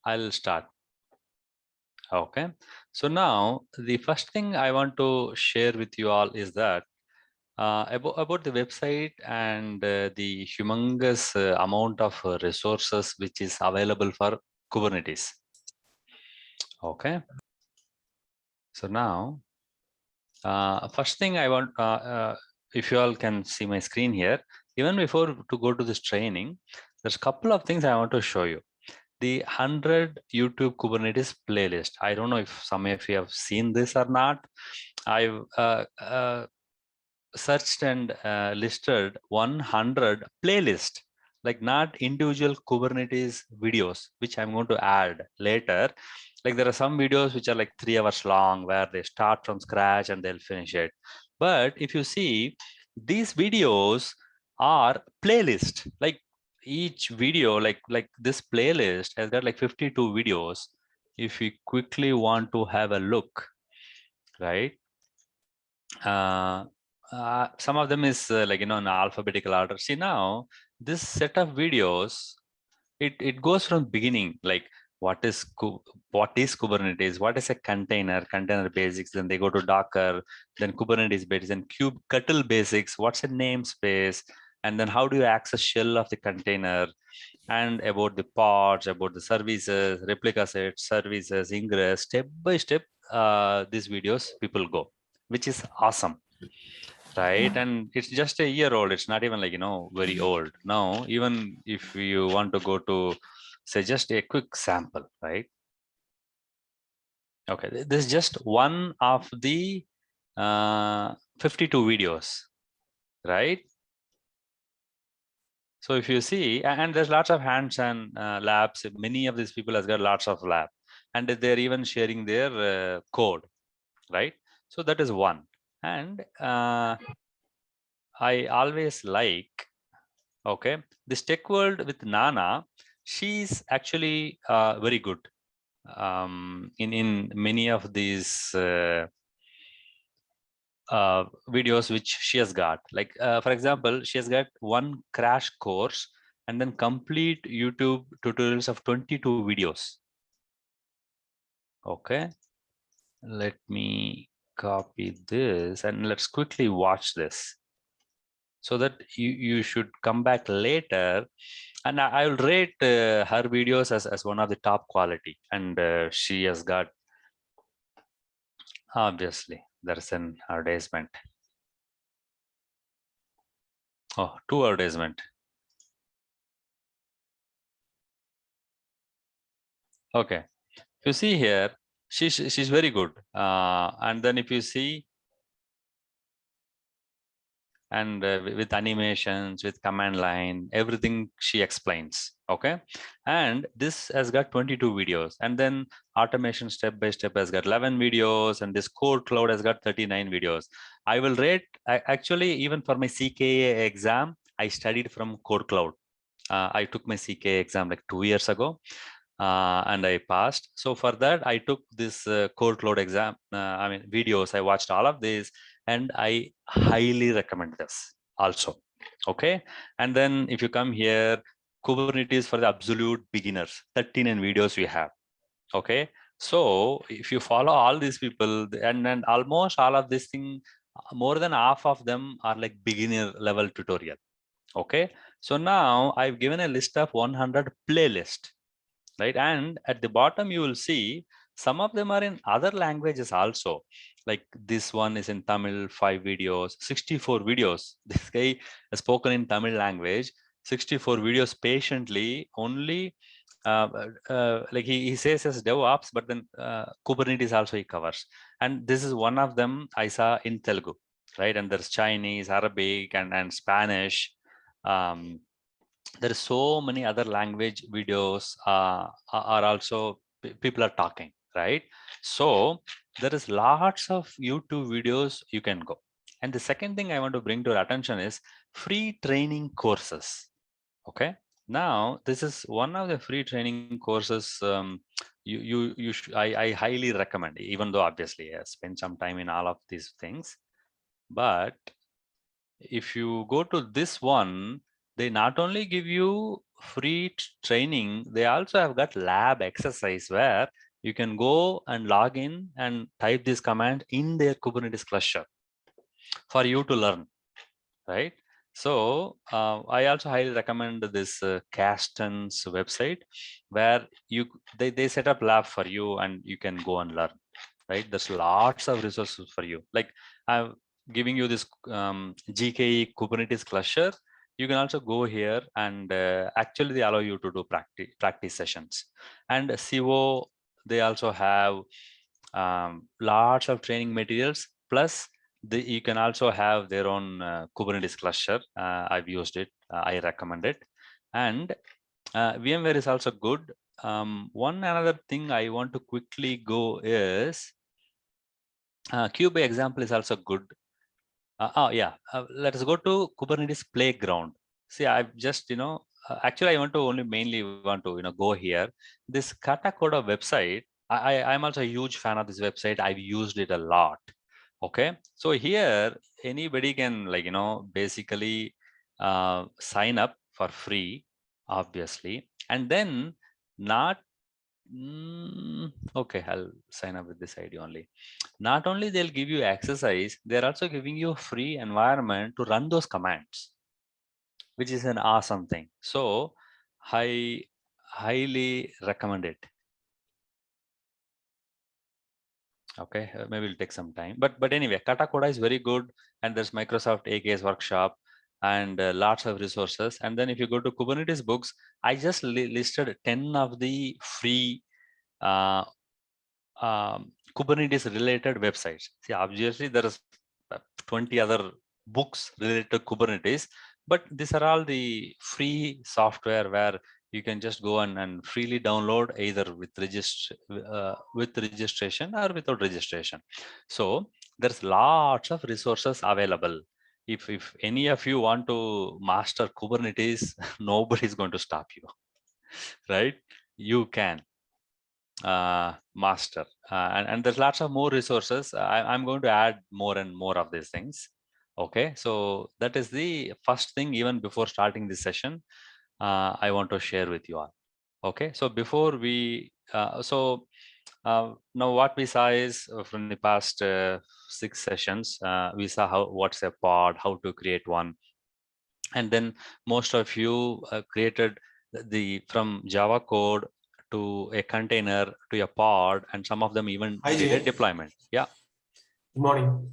I'll start. Okay. So now the first thing I want to share with you all is that about the website and the humongous amount of resources which is available for Kubernetes. Okay. So now, first thing I want, if you all can see my screen here, even before to go to this training, there's a couple of things I want to show you. The 100 YouTube Kubernetes playlist. I don't know if some of you have seen this or not. I've searched and listed 100 playlist, like not individual Kubernetes videos, which I'm going to add later. Like there are some videos which are like 3 hours long where they start from scratch and they'll finish it. But if you see, these videos are playlist. Like each video, like this playlist has got like 52 videos. If we quickly want to have a look, right? Some of them is like in alphabetical order. See now, this set of videos, it goes from beginning, like what is Kubernetes, what is a container basics, then they go to Docker, then Kubernetes basics, and kubectl basics, what's a namespace, and then how do you access shell of the container, and about the pods, about the services, replica sets, services, ingress, step by step. These videos people go, which is awesome, right? And it's just a year old. It's not even like very old now. Even if you want to go to say just a quick sample, right? Okay, this is just one of the 52 videos, right? So if you see, and there's lots of hands and labs. Many of these people has got lots of lab, and they're even sharing their code, right? So that is one. And I always like, okay, this tech world with Nana, she's actually very good in many of these videos which she has got. Like for example, she has got one crash course and then complete YouTube tutorials of 22 videos. Okay, let me copy this and let's quickly watch this, so that you should come back later, and I will rate her videos as one of the top quality. And she has got, obviously there's an advertisement. Oh, two advertisement. Okay, if you see here, she's very good. And then if you see, and with animations, with command line, everything she explains. Okay, and this has got 22 videos, and then automation step by step has got 11 videos, and this code cloud has got 39 videos. I will rate, actually even for my CKA exam, I studied from code cloud. I took my CKA exam like 2 years ago, and I passed. So for that, I took this code cloud exam. I mean, videos. I watched all of these, and I highly recommend this also. Okay, and then if you come here, Kubernetes for the absolute beginners, 39 videos we have. Okay, so if you follow all these people, and almost all of this thing, more than half of them are like beginner level tutorial. Okay, so now I've given a list of 100 playlist, right? And at the bottom, you will see some of them are in other languages also. Like this one is in Tamil, 5 videos, 64 videos. This guy has spoken in Tamil language, 64 videos patiently, only like he says as DevOps, but then Kubernetes also he covers. And this is one of them I saw in Telugu, right? And there's Chinese, Arabic, and Spanish. There are so many other language videos are also people are talking, right? So there is lots of YouTube videos you can go. And the second thing I want to bring to your attention is free training courses. Okay, now this is one of the free training courses. I highly recommend, even though obviously I spent some time in all of these things. But if you go to this one, they not only give you free training, they also have got lab exercise where you can go and log in and type this command in their Kubernetes cluster for you to learn, right? So I also highly recommend this Caston's website where they set up lab for you and you can go and learn, right? There's lots of resources for you. Like I'm giving you this GKE Kubernetes cluster. You can also go here and actually they allow you to do practice sessions. And CO, they also have lots of training materials. Plus, you can also have their own Kubernetes cluster. I've used it. I recommend it. And VMware is also good. One another thing I want to quickly go is Cube example is also good. Let us go to Kubernetes Playground. See, I've just, actually, I want to only mainly want to, go here. This Katakoda website, I'm also a huge fan of this website. I've used it a lot. Okay. So here, anybody can, basically sign up for free, obviously. And then not, okay, I'll sign up with this ID only. Not only they'll give you exercise, they're also giving you a free environment to run those commands, which is an awesome thing. So I highly recommend it. Okay, maybe it'll take some time, but anyway, Katakoda is very good, and there's Microsoft AKS workshop and lots of resources. And then if you go to Kubernetes books, I just listed 10 of the free uh, Kubernetes related websites. See, obviously there is 20 other books related to Kubernetes, but these are all the free software where you can just go and freely download either with registration or without registration. So there's lots of resources available. If any of you want to master Kubernetes, nobody is going to stop you, right? You can master and there's lots of more resources. I'm going to add more and more of these things. Okay, so that is the first thing. Even before starting this session, I want to share with you all. Okay, so before we now what we saw is from the past 6 sessions, we saw what's a pod, how to create one, and then most of you created the from Java code to a container to a pod, and some of them even did a deployment. Yeah. Good morning.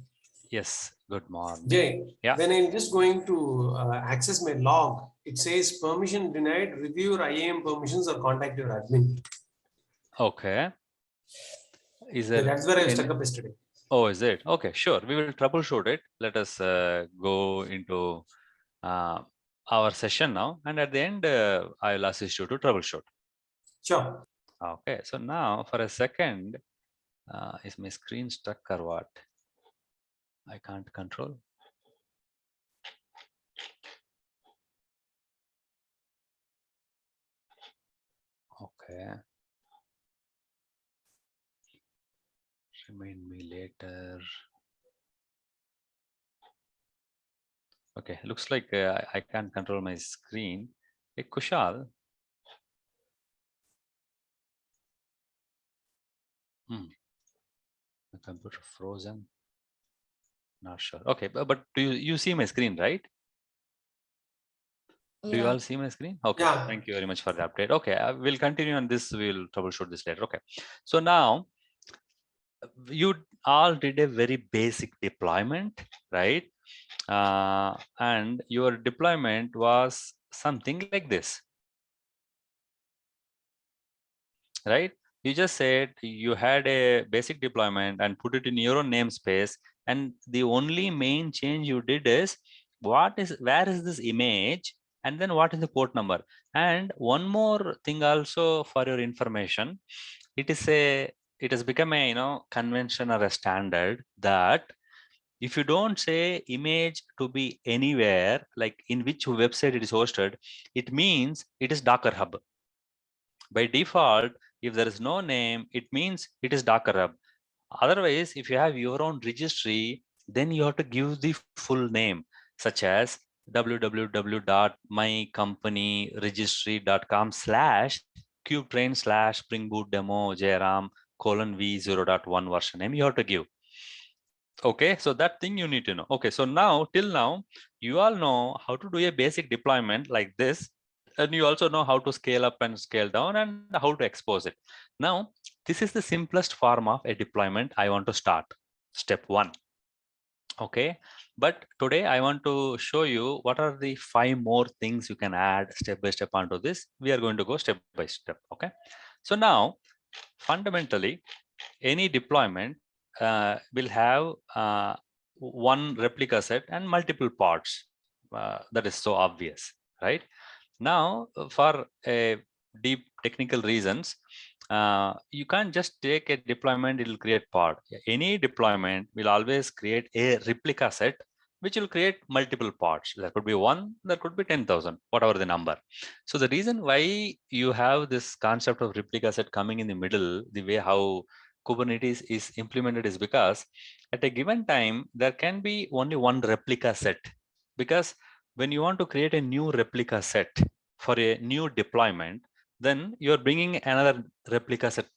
Yes. Good morning. Jay, yeah. When I'm just going to access my log, it says permission denied, review your IAM permissions or contact your admin. Okay. Is there? That's where I stuck up yesterday. Oh, is it? Okay, sure. We will troubleshoot it. Let us go into our session now, and at the end, I will assist you to troubleshoot. Sure. Okay. So now, for a second, is my screen stuck or what? I can't control. Okay. Remind me later. Okay, looks like I can't control my screen. Hey, Kushal. My computer frozen. Not sure. Okay, but do you see my screen, right? Do you all see my screen? Okay, yeah. Thank you very much for the update. Okay, we'll continue on this. We'll troubleshoot this later. Okay, so now you all did a very basic deployment, right? And your deployment was something like this, right? You just said you had a basic deployment and put it in your own namespace, and the only main change you did is where is this image, and then what is the port number. And one more thing also for your information, it has become a convention or a standard that if you don't say image to be anywhere, like in which website it is hosted, it means it is Docker Hub. By default, if there is no name, it means it is Docker Hub. Otherwise, if you have your own registry, then you have to give the full name, such as www.mycompanyregistry.com/springboot demo jram:v0.1 version name you have to give. Okay, so that thing you need to know. Okay, so now till now you all know how to do a basic deployment like this, and you also know how to scale up and scale down and how to expose it. Now this is the simplest form of a deployment I want to start, step one. Okay, but today I want to show you what are the 5 more things you can add step by step onto this. We are going to go step by step. Okay, so now fundamentally any deployment will have one replica set and multiple pods. That is so obvious, right? Now, for deep technical reasons, you can't just take a deployment, it will create pod. Any deployment will always create a replica set, which will create multiple pods. There could be one, there could be 10,000, whatever the number. So the reason why you have this concept of replica set coming in the middle, the way how Kubernetes is implemented is because at a given time, there can be only one replica set, because when you want to create a new replica set for a new deployment, then you're bringing another replica set,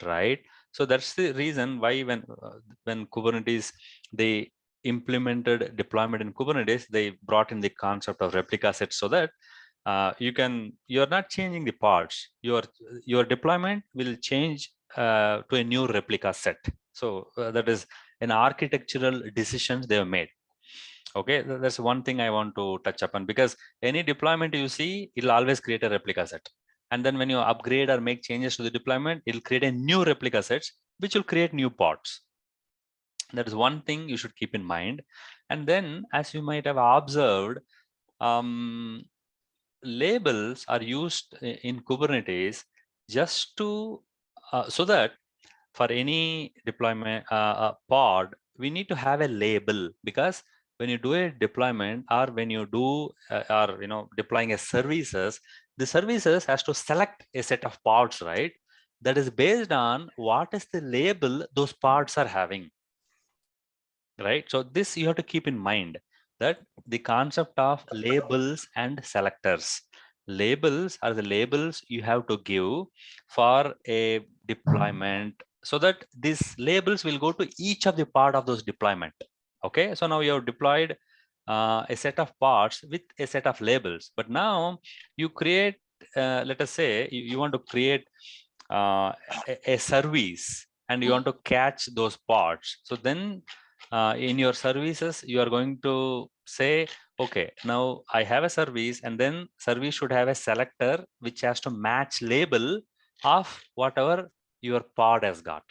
right? So that's the reason why when Kubernetes, they implemented deployment in Kubernetes, they brought in the concept of replica set, so that you're not changing the parts. Your deployment will change to a new replica set. So that is an architectural decisions they have made. Okay, that's one thing I want to touch upon, because any deployment you see, it'll always create a replica set. And then when you upgrade or make changes to the deployment, it'll create a new replica sets, which will create new pods. That is one thing you should keep in mind. And then, as you might have observed, labels are used in Kubernetes just to so that for any deployment pod, we need to have a label, because when you do a deployment or when you do or deploying a services, the services has to select a set of pods, right? That is based on what is the label those pods are having, right? So this you have to keep in mind, that the concept of labels and selectors. Labels are the labels you have to give for a deployment, so that these labels will go to each of the part of those deployment. Okay, so now you have deployed a set of parts with a set of labels, but now you create, let us say you want to create a service and you want to catch those parts. So then in your services, you are going to say, okay, now I have a service, and then service should have a selector which has to match label of whatever your pod has got,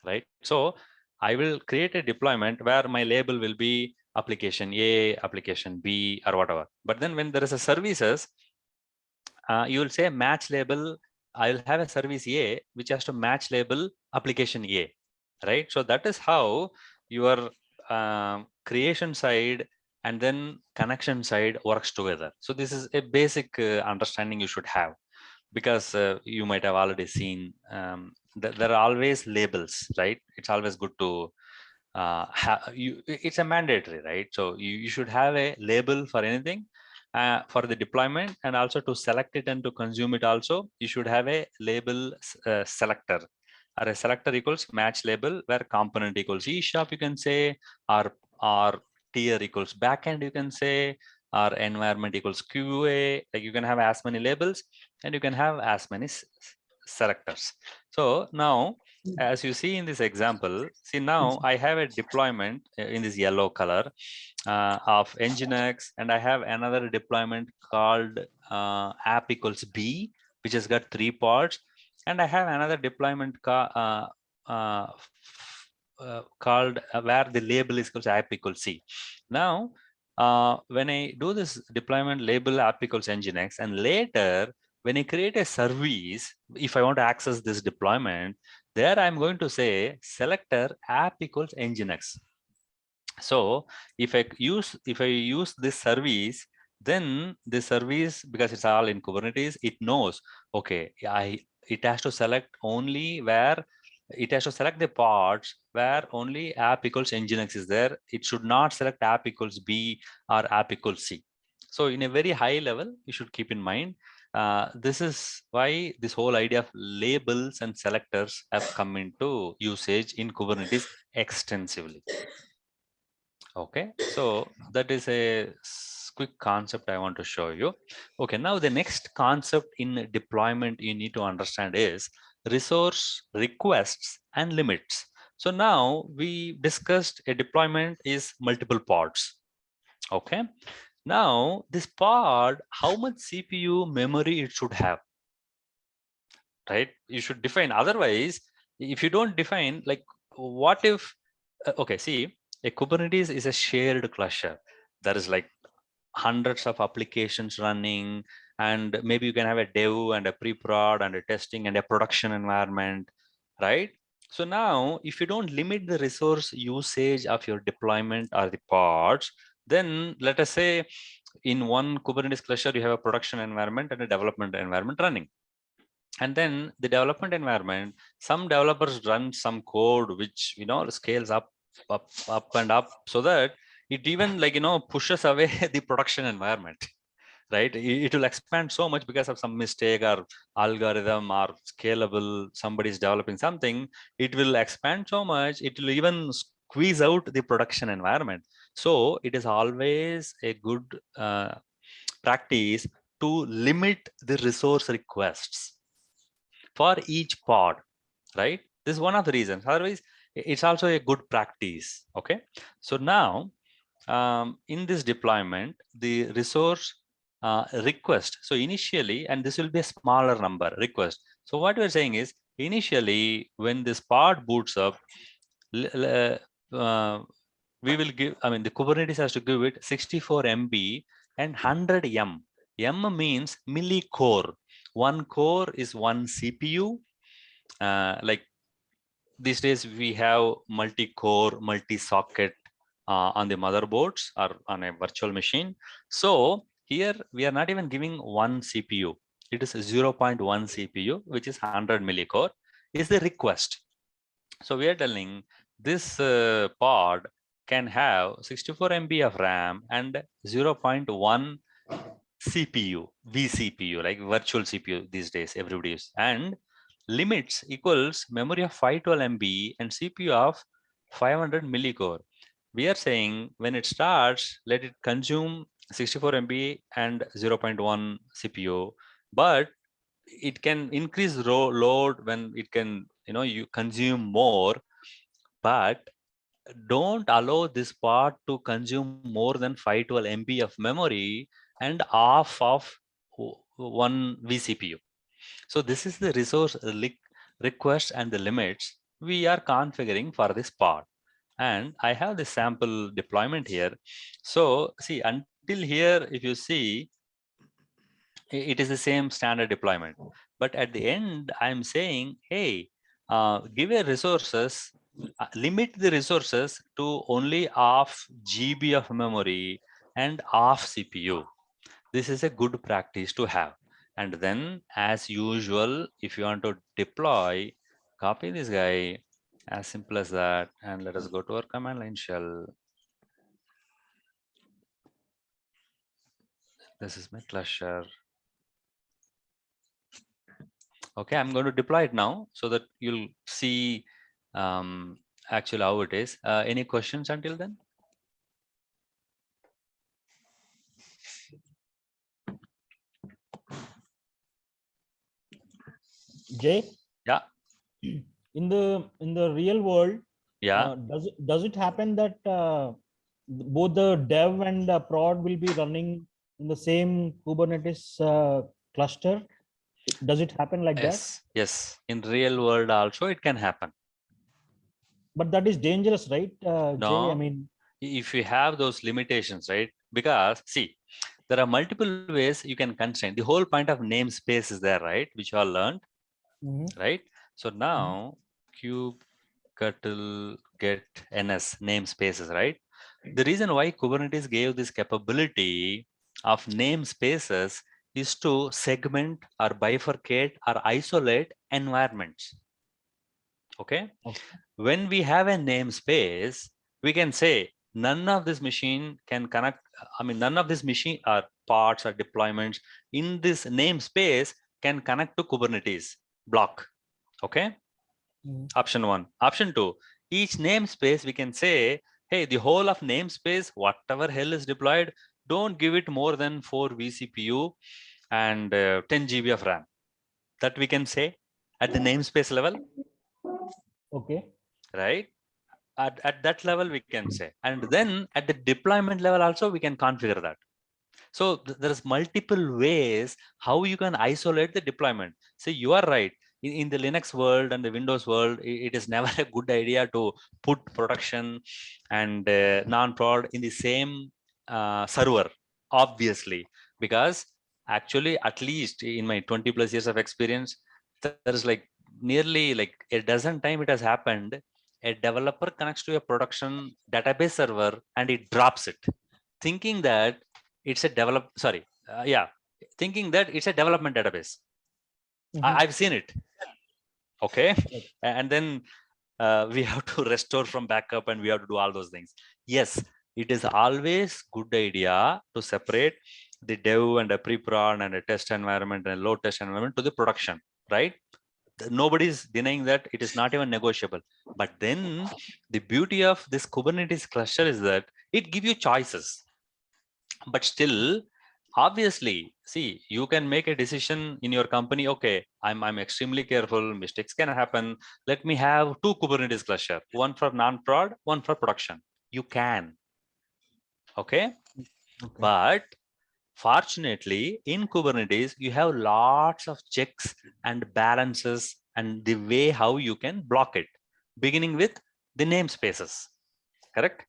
right? So I will create a deployment where my label will be application A, application B, or whatever. But then when there is a services, you will say match label. I will have a service A which has to match label application A, right? So that is how your creation side and then connection side works together. So this is a basic understanding you should have, because you might have already seen there are always labels, right? It's always good to it's a mandatory, right? So you should have a label for anything for the deployment, and also to select it and to consume it also, you should have a label selector, or a selector equals match label, where component equals eShop, you can say, or tier equals backend, you can say, or environment equals QA. Like you can have as many labels and you can have as many selectors. So now, as you see in this example, see now I have a deployment in this yellow color of Nginx, and I have another deployment called app equals B, which has got 3 pods, and I have another deployment called where the label is equals app equals C. Now, when I do this deployment label app equals Nginx, and later when I create a service, if I want to access this deployment, there I'm going to say selector app equals Nginx. So if I use this service, then the service, because it's all in Kubernetes, it knows, okay, it has to select only where it has to select the pods where only app equals nginx is there. It should not select app equals B or app equals C. So in a very high level, you should keep in mind, this is why this whole idea of labels and selectors have come into usage in Kubernetes extensively. Okay, so that is a quick concept I want to show you. Okay, now the next concept in deployment you need to understand is resource requests and limits. So now we discussed a deployment is multiple pods. Okay, now this pod, how much CPU memory it should have, right? You should define. Otherwise, if you don't define, like, what if, okay, see, a Kubernetes is a shared cluster. There is like hundreds of applications running, and maybe you can have a dev and a pre-prod and a testing and a production environment, right? So now, if you don't limit the resource usage of your deployment or the pods, then let us say in one Kubernetes cluster, you have a production environment and a development environment running. And then the development environment, some developers run some code which scales up and up, so that it even pushes away the production environment, right? It will expand so much because of some mistake or algorithm or scalable, somebody is developing something, it will expand so much, it will even squeeze out the production environment. So it is always a good practice to limit the resource requests for each pod, right? This is one of the reasons. Otherwise, it's also a good practice. Okay. So now, in this deployment, the resource request. So initially, and this will be a smaller number request. So what we're saying is, initially, when this pod boots up, we will give, I mean, the Kubernetes has to give it 64 MB and 100 M. M means millicore. One core is one CPU. Like these days, we have multi-core, multi-socket on the motherboards or on a virtual machine. So here we are not even giving one CPU. It is 0.1 CPU, which is 100 millicore, is the request. So we are telling this pod can have 64 MB of RAM and 0.1 CPU, vCPU, like virtual CPU these days, everybody is. And limits equals memory of 512 MB and CPU of 500 millicore. We are saying when it starts, let it consume 64 MB and 0.1 CPU, but it can increase load when it can, you consume more, but don't allow this part to consume more than 512 MB of memory and half of one vCPU. So this is the resource request and the limits we are configuring for this part. And I have the sample deployment here. So see, until here, if you see, it is the same standard deployment. But at the end, I'm saying, hey, give a resources, limit the resources to only half GB of memory and half CPU. This is a good practice to have. And then, as usual, if you want to deploy, copy this guy, as simple as that. And let us go to our command line shell. This is my cluster. Okay, I'm going to deploy it now so that you'll see actually how it is. Any questions until then? Jay? Yeah. In the real world, Yeah. does it happen that both the dev and the prod will be running in the same Kubernetes cluster? Does it happen like that? Yes. In real world also it can happen. But that is dangerous, right, Jay? I No, mean, if you have those limitations, right? Because see, there are multiple ways you can constrain. The whole point of namespace is there, right? Which you all learned, right? So now kubectl get ns namespaces, right? The reason why Kubernetes gave this capability of namespaces is to segment or bifurcate or isolate environments. Okay. Okay. When we have a namespace, we can say none of this machine can connect. I mean, none of this machine or parts or deployments in this namespace can connect to Kubernetes block. Okay. Option 1. Option 2, each namespace we can say, hey, the whole of namespace, whatever hell is deployed, don't give it more than 4 vCPU and 10 GB of RAM. That we can say at the namespace level. Okay. Right? At that level we can say. And then at the deployment level also we can configure that. So there's multiple ways how you can isolate the deployment. So you are right. In the Linux world and the Windows world, it is never a good idea to put production and non-prod in the same server, obviously, because actually, at least in my 20 plus years of experience, there's like nearly like a dozen times it has happened. A developer connects to a production database server and it drops it, thinking that it's a thinking that it's a development database. I've seen it. Okay. And then we have to restore from backup and we have to do all those things. Yes, it is always good idea to separate the dev and a pre-prod and a test environment and a load test environment to the production, right? Nobody is denying that. It is not even negotiable. But then the beauty of this Kubernetes cluster is that it gives you choices. But still, obviously, see, you can make a decision in your company. Okay, I'm extremely careful. Mistakes can happen. Let me have 2 Kubernetes cluster, one for non-prod, one for production. You can. Okay. But fortunately, in Kubernetes, you have lots of checks and balances and the way how you can block it, beginning with the namespaces. Correct?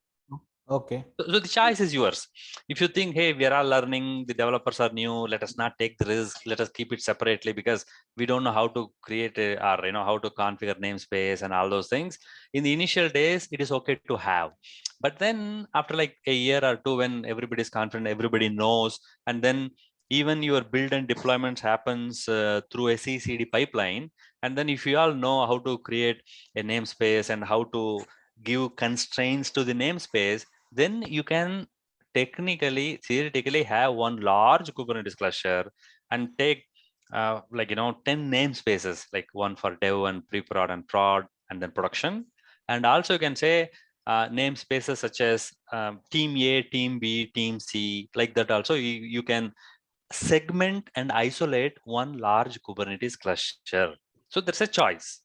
Okay. So the choice is yours. If you think, hey, we are all learning, the developers are new, let us not take the risk, let us keep it separately because we don't know how to create or how to configure namespace and all those things. In the initial days, it is okay to have. But then after like a year or two, when everybody is confident, everybody knows, and then even your build and deployments happens through a CI/CD pipeline. And then if you all know how to create a namespace and how to give constraints to the namespace, then you can theoretically have one large Kubernetes cluster and take 10 namespaces, like one for dev and pre-prod and prod and then production. And also you can say namespaces such as team A, team B, team C, like that. Also you can segment and isolate one large Kubernetes cluster. So there's a choice.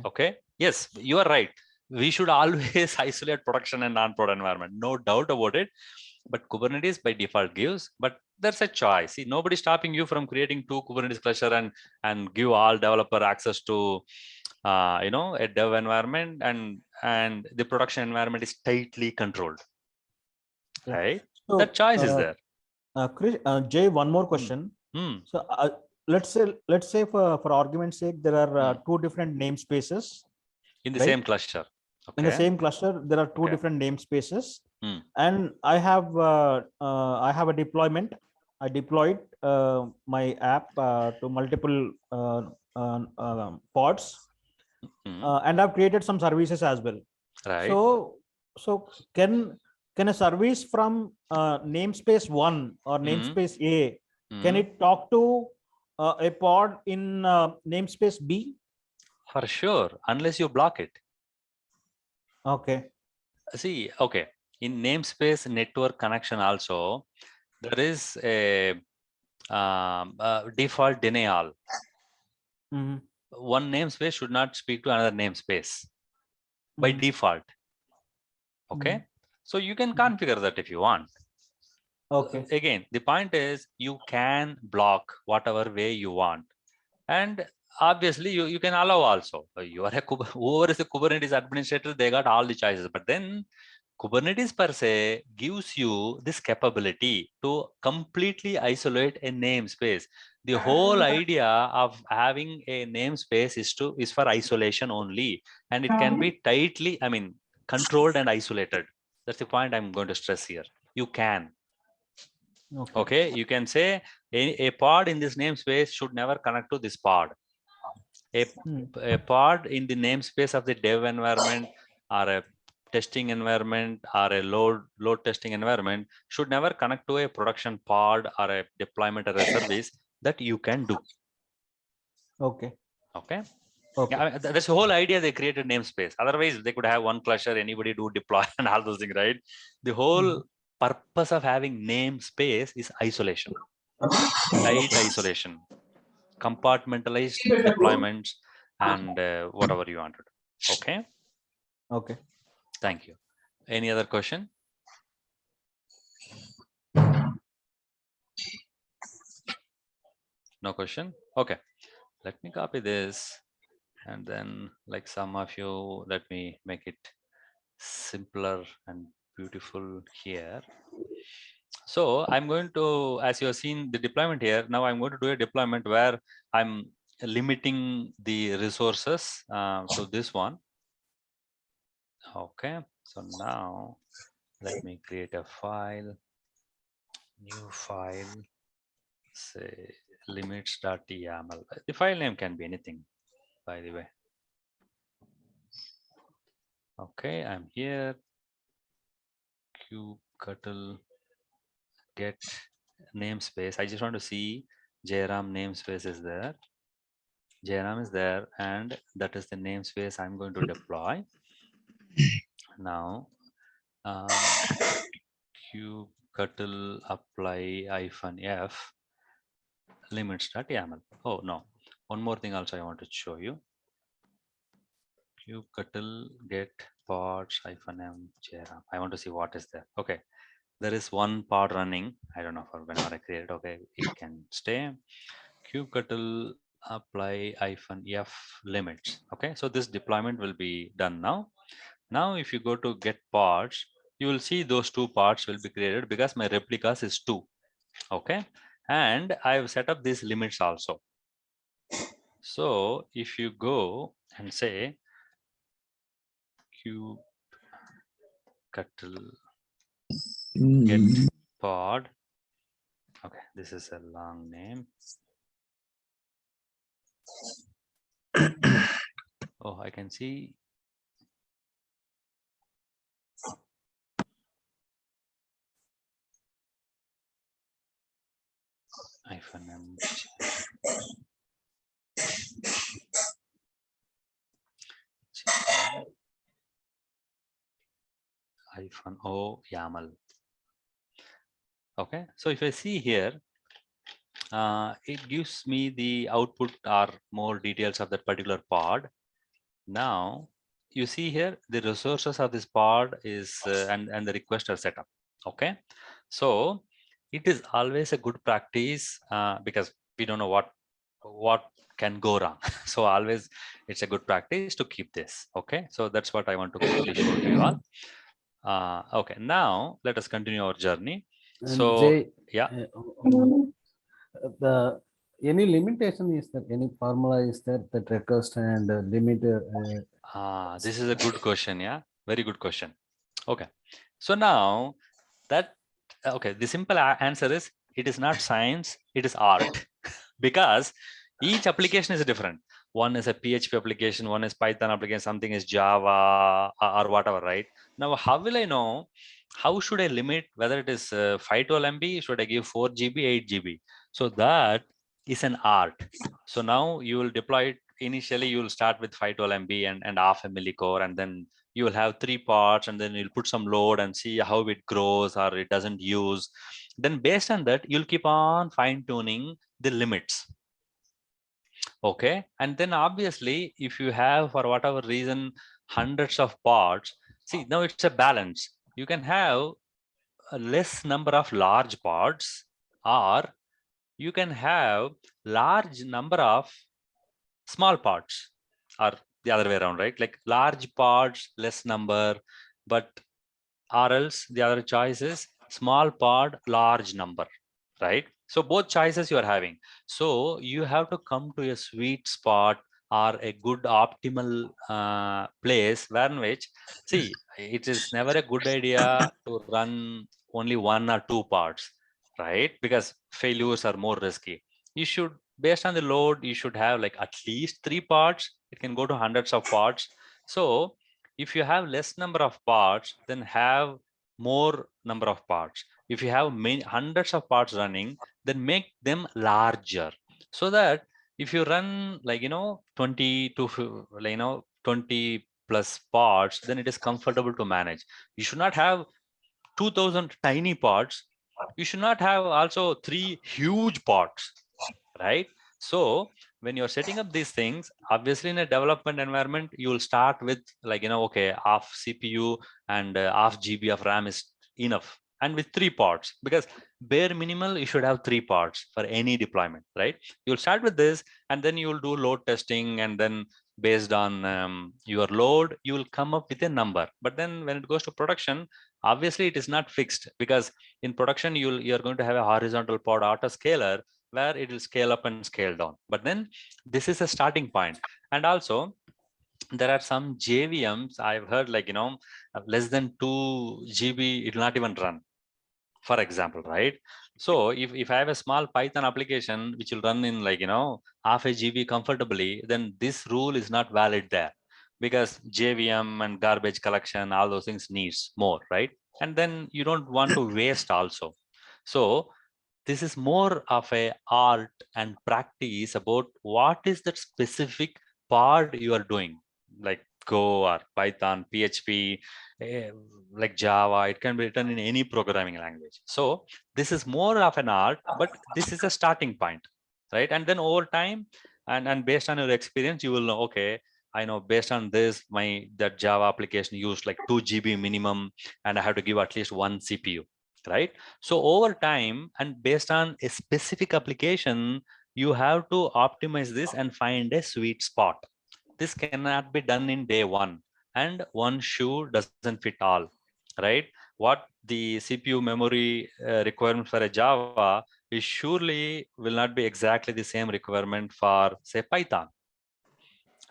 Okay. Yes, you are right. We should always isolate production and non-prod environment. No doubt about it. But Kubernetes by default gives, but there's a choice. See, nobody's stopping you from creating 2 Kubernetes cluster and give all developer access to a dev environment, and the production environment is tightly controlled. Right? So, that choice is there. Chris, Jay, one more question. So let's say for argument's sake, there are 2 different namespaces in the same cluster. Okay. In the same cluster, there are 2 different namespaces, and I have a deployment. I deployed my app to multiple pods, and I've created some services as well. Right. So can a service from namespace 1 or namespace A, can it talk to a pod in namespace B? For sure, unless you block it. Okay. See, okay. In namespace network connection also, there is a default denial. One namespace should not speak to another namespace by default. Okay. So you can configure that if you want. Okay. Again, the point is you can block whatever way you want. And obviously you can allow also. You are whoever is the Kubernetes administrator, they got all the choices. But then Kubernetes per se gives you this capability to completely isolate a namespace. The whole idea of having a namespace is for isolation only, and it can be tightly, controlled and isolated. That's the point I'm going to stress here. You can. Okay, you can say a pod in this namespace should never connect to this pod. a pod in the namespace of the dev environment or a testing environment or a load testing environment should never connect to a production pod or a deployment or a service that you can do. Okay. Okay. Okay. Yeah, I mean, that's the whole idea. They created namespace. Otherwise, they could have one cluster, anybody do deploy and all those things, right? The whole purpose of having namespace is isolation, tight isolation, compartmentalized deployments, and whatever you wanted. Okay. Okay. Thank you. Any other question? No question. Okay. Let me copy this, and then, like some of you, let me make it simpler and beautiful here. So I'm going to, as you have seen the deployment here, now I'm going to do a deployment where I'm limiting the resources to this one. Okay, so now let me create a file, new file, say limits.yaml. The file name can be anything, by the way. Okay, I'm here, kubectl get namespace. I just want to see Jairam namespace is there. Jairam is there, and that is the namespace I'm going to deploy. Now, kubectl apply -f limits.yaml. Oh no, one more thing also I want to show you. Kubectl get pods -m Jairam. I want to see what is there. Okay, there is one pod running. I don't know for whenever I create it. Okay, it can stay. Kubectl apply -f limits. Okay, so this deployment will be done now. Now, if you go to get pods, you will see those two pods will be created because my replicas is 2. Okay, and I have set up these limits also. So if you go and say kubectl get pod, okay, this is a long name. Oh, I can see -m -o YAML. Okay, so if I see here, it gives me the output or more details of that particular pod. Now you see here the resources of this pod is and the request are set up. Okay, so it is always a good practice because we don't know what can go wrong. So always it's a good practice to keep this. Okay, so that's what I want to quickly show to you all. Okay, now let us continue our journey. So Jay, yeah, the any limitation is there? Any formula is there that request and limit? this is a good question. Yeah, very good question. Okay, so now that okay, the simple answer is it is not science, it is art. Because each application is different. One is a PHP application, one is Python application, something is Java or whatever, right? Now, how will I know? How should I limit whether it is 512 MB? Should I give 4 GB, 8 GB? So that is an art. So now you will deploy it. Initially, you will start with 512 MB and half a millicore, and then you will have 3 parts, and then you'll put some load and see how it grows or it doesn't use. Then based on that, you'll keep on fine tuning the limits. Okay, and then obviously if you have for whatever reason hundreds of pods, see now it's a balance. You can have a less number of large pods, or you can have large number of small pods, or the other way around, right? Like large pods, less number, but or else the other choice is small pod, large number, right? So both choices you are having. So you have to come to a sweet spot or a good optimal place where in which, see, it is never a good idea to run only 1 or 2 parts, right? Because failures are more risky. You should based on the load, you should have like at least 3 parts. It can go to hundreds of parts. So if you have less number of parts, then have more number of parts. If you have many hundreds of parts running, then make them larger, so that if you run like 20 to 20 plus parts, then it is comfortable to manage. You should not have 2000 tiny parts. You should not have also 3 huge parts, right? So when you're setting up these things, obviously in a development environment, you will start with like, okay, half CPU and half GB of RAM is enough. And with 3 parts, because bare minimal, you should have 3 parts for any deployment, right? You'll start with this, and then you'll do load testing, and then based on your load, you will come up with a number. But then when it goes to production, obviously it is not fixed, because in production, you're going to have a horizontal pod autoscaler where it will scale up and scale down. But then this is a starting point. And also there are some JVMs I've heard like, less than 2 GB, it will not even run, for example, right? So if I have a small Python application which will run in like, half a GB comfortably, then this rule is not valid there, because JVM and garbage collection, all those things needs more, right? And then you don't want to waste also. So this is more of a art and practice about what is that specific part you are doing, like Go or Python, PHP, like Java. It can be written in any programming language. So this is more of an art, but this is a starting point, right? And then over time, and based on your experience, you will know, okay, I know based on this, that Java application used like 2 GB minimum, and I have to give at least 1 CPU, right? So over time, and based on a specific application, you have to optimize this and find a sweet spot. This cannot be done in day one, and one shoe doesn't fit all, right? What the CPU memory requirement for a Java is surely will not be exactly the same requirement for, say, Python,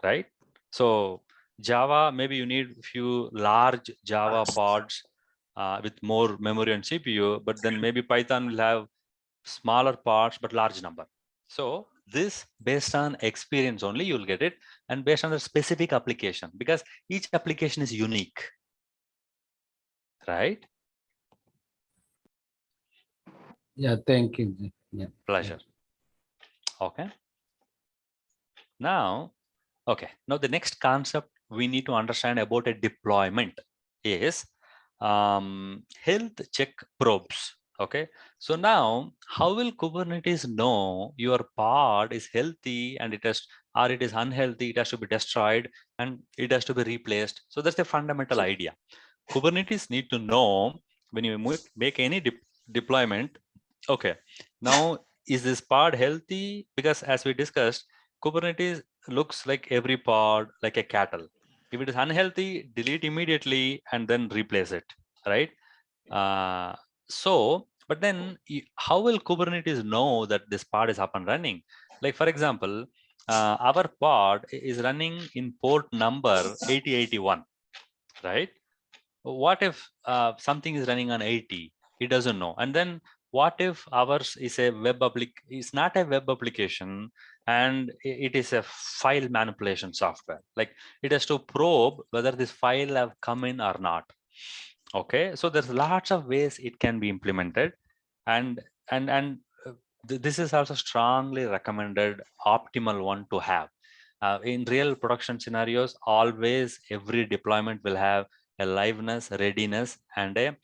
right? So Java, maybe you need a few large Java pods with more memory and CPU, but then maybe Python will have smaller parts but large number. So this based on experience only you'll get it, and based on the specific application, because each application is unique, right? Yeah, thank you. Yeah. Pleasure. Okay. Now the next concept we need to understand about a deployment is health check probes. Okay, so now how will Kubernetes know your pod is healthy and it is unhealthy? It has to be destroyed and it has to be replaced. So that's the fundamental idea. Kubernetes need to know when you make any deployment. Okay, now is this pod healthy? Because as we discussed, Kubernetes looks like every pod like a cattle. If it is unhealthy, delete immediately and then replace it, right? But then how will Kubernetes know that this pod is up and running? Like for example, our pod is running in port number 8081, right? What if something is running on 80? It doesn't know. And then what if ours is a is not a web application, and it is a file manipulation software? Like it has to probe whether this file have come in or not. Okay, so there's lots of ways it can be implemented, and this is also strongly recommended optimal one to have. In real production scenarios, always every deployment will have a liveness, readiness, and a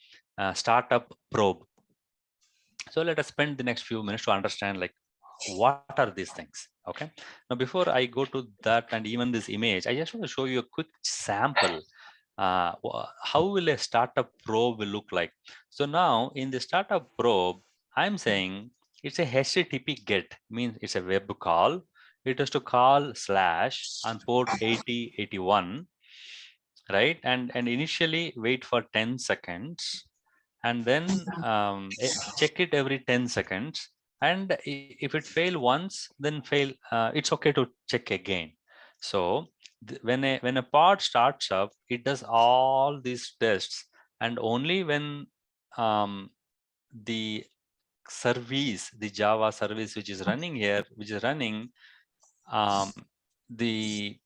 startup probe. So let us spend the next few minutes to understand like what are these things. Okay, now before I go to that and even this image, I just want to show you a quick sample. How will a startup probe will look like? So now in the startup probe, I'm saying it's a HTTP GET, means it's a web call. It has to call / on port 8081, right? And initially wait for 10 seconds, and then check it every 10 seconds. And if it fail once, then it's okay to check again. So when a pod starts up, it does all these tests, and only when the service, the Java service which is running here, the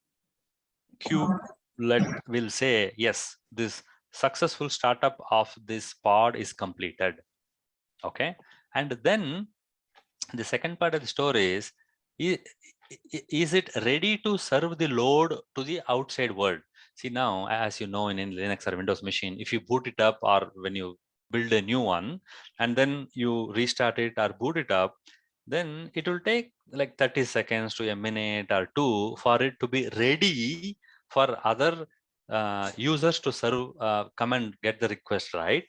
kubelet will say, yes, this successful startup of this pod is completed. Okay. And then the second part of the story is it ready to serve the load to the outside world? See, now, as you know, in Linux or Windows machine, if you boot it up or when you build a new one and then you restart it or boot it up, then it will take like 30 seconds to a minute or two for it to be ready for other users to serve, come and get the request, right?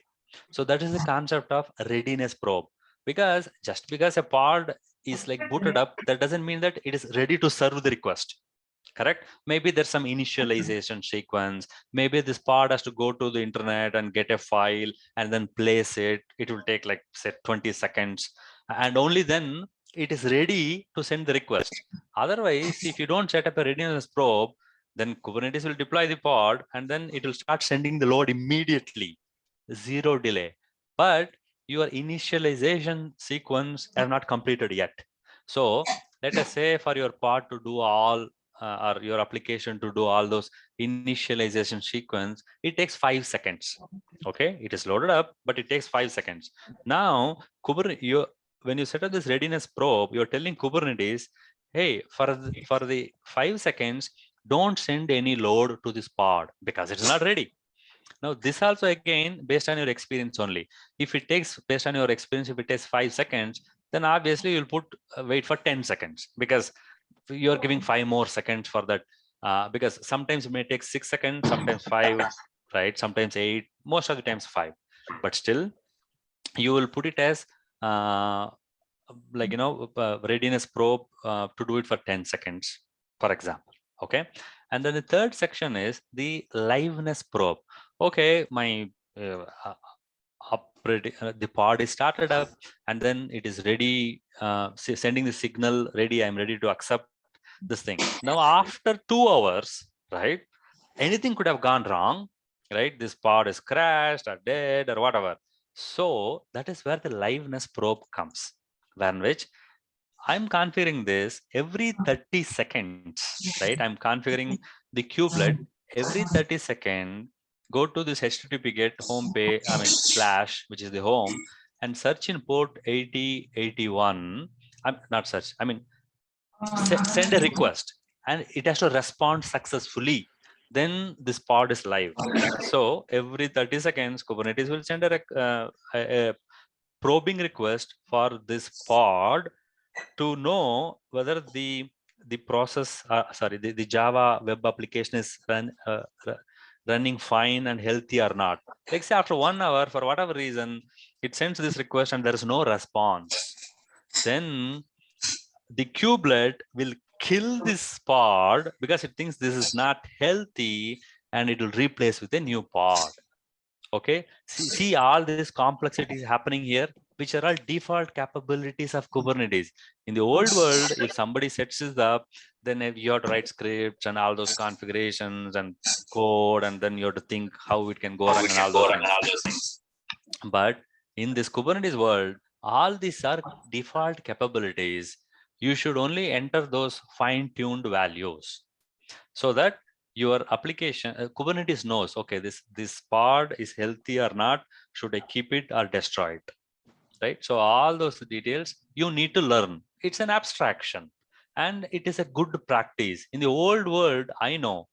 So that is the concept of readiness probe. Because just because a pod is like booted up, that doesn't mean that it is ready to serve the request. Correct? Maybe there's some initialization sequence. Maybe this pod has to go to the internet and get a file and then place it. It will take like say 20 seconds. And only then it is ready to send the request. Otherwise, if you don't set up a readiness probe, then Kubernetes will deploy the pod and then it will start sending the load immediately. Zero delay. But your initialization sequence have not completed yet. So let us say for your pod to do all or your application to do all those initialization sequence, it takes 5 seconds. Okay, it is loaded up, but it takes 5 seconds. Now, Kubernetes, when you set up this readiness probe, you're telling Kubernetes, hey, for the 5 seconds, don't send any load to this pod because it's not ready. Now, this also again based on your experience only. If it takes based on your experience, if it takes 5 seconds, then obviously you'll put wait for 10 seconds because you're giving 5 more seconds for that. Because sometimes it may take 6 seconds, sometimes 5, right? Sometimes 8, most of the times 5. But still, you will put it as readiness probe to do it for 10 seconds, for example. Okay. And then the third section is the liveness probe. Okay, my the pod is started up and then it is ready, sending the signal ready. I'm ready to accept this thing. Now, after 2 hours, right, anything could have gone wrong, right? This pod is crashed or dead or whatever. So that is where the liveness probe comes, when which I'm configuring this every 30 seconds, right? I'm configuring the kubelet every 30 seconds. Go to this HTTP get home page, / which is the home, and search in port 8081. I'm not search, send a request and it has to respond successfully. Then this pod is live. So every 30 seconds, Kubernetes will send a probing request for this pod to know whether the process, the Java web application is running fine and healthy or not. Like say after 1 hour, for whatever reason, it sends this request and there is no response. Then the kubelet will kill this pod because it thinks this is not healthy and it will replace with a new pod. Okay, see all these complexities happening here, which are all default capabilities of Kubernetes. In the old world, if somebody sets this up, then you have to write scripts and all those configurations and code, and then you have to think how it can go wrong and all those things. But in this Kubernetes world, all these are default capabilities. You should only enter those fine-tuned values so that your application, Kubernetes knows, okay, this pod is healthy or not, should I keep it or destroy it, right? So all those details you need to learn. It's an abstraction and it is a good practice. In the old world, I know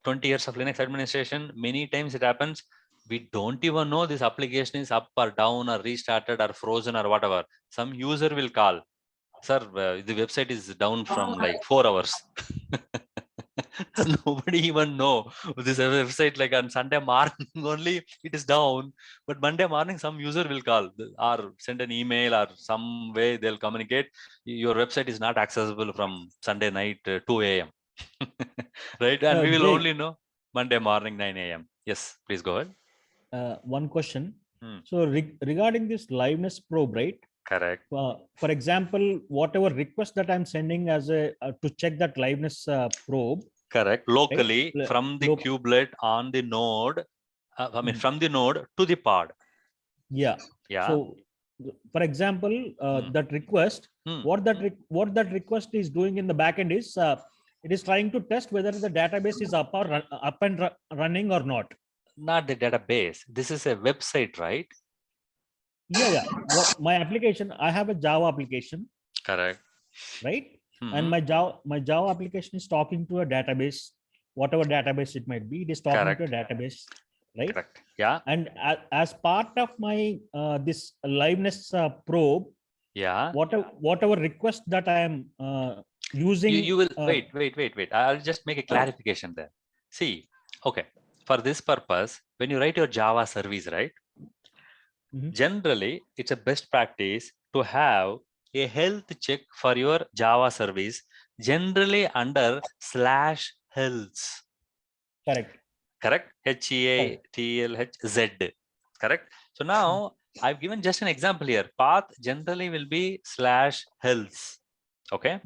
20 years of Linux administration, many times it happens, we don't even know this application is up or down or restarted or frozen or whatever. Some user will call, sir, the website is down from like 4 hours. Nobody even know this website, like on Sunday morning only it is down, but Monday morning some user will call or send an email or some way they'll communicate, your website is not accessible from Sunday night 2 a.m. right? And we will Jay, only know Monday morning 9 a.m. Yes, please go ahead. one question. So regarding this liveness probe, right? Correct. For example, whatever request that I'm sending as a to check that liveness probe. Correct. Locally, right? from the kubelet on the node, from the node to the pod. Yeah. Yeah. So for example, that request, what that request is doing in the backend is it is trying to test whether the database is up or up and running or not. Not the database. This is a website, right? Yeah. What my application? I have a Java application. Correct. Right. And my Java application is talking to a database, whatever database it might be. It is talking to a database, right? Correct. Yeah. And as part of my this liveness probe, yeah, whatever request that I am using, you will wait. I'll just make a clarification there. See, okay, for this purpose, when you write your Java service, right? Generally, it's a best practice to have a health check for your Java service, generally under /health. Correct. HEATLHZ. Correct. So now I've given just an example here. Path generally will be /health. Okay.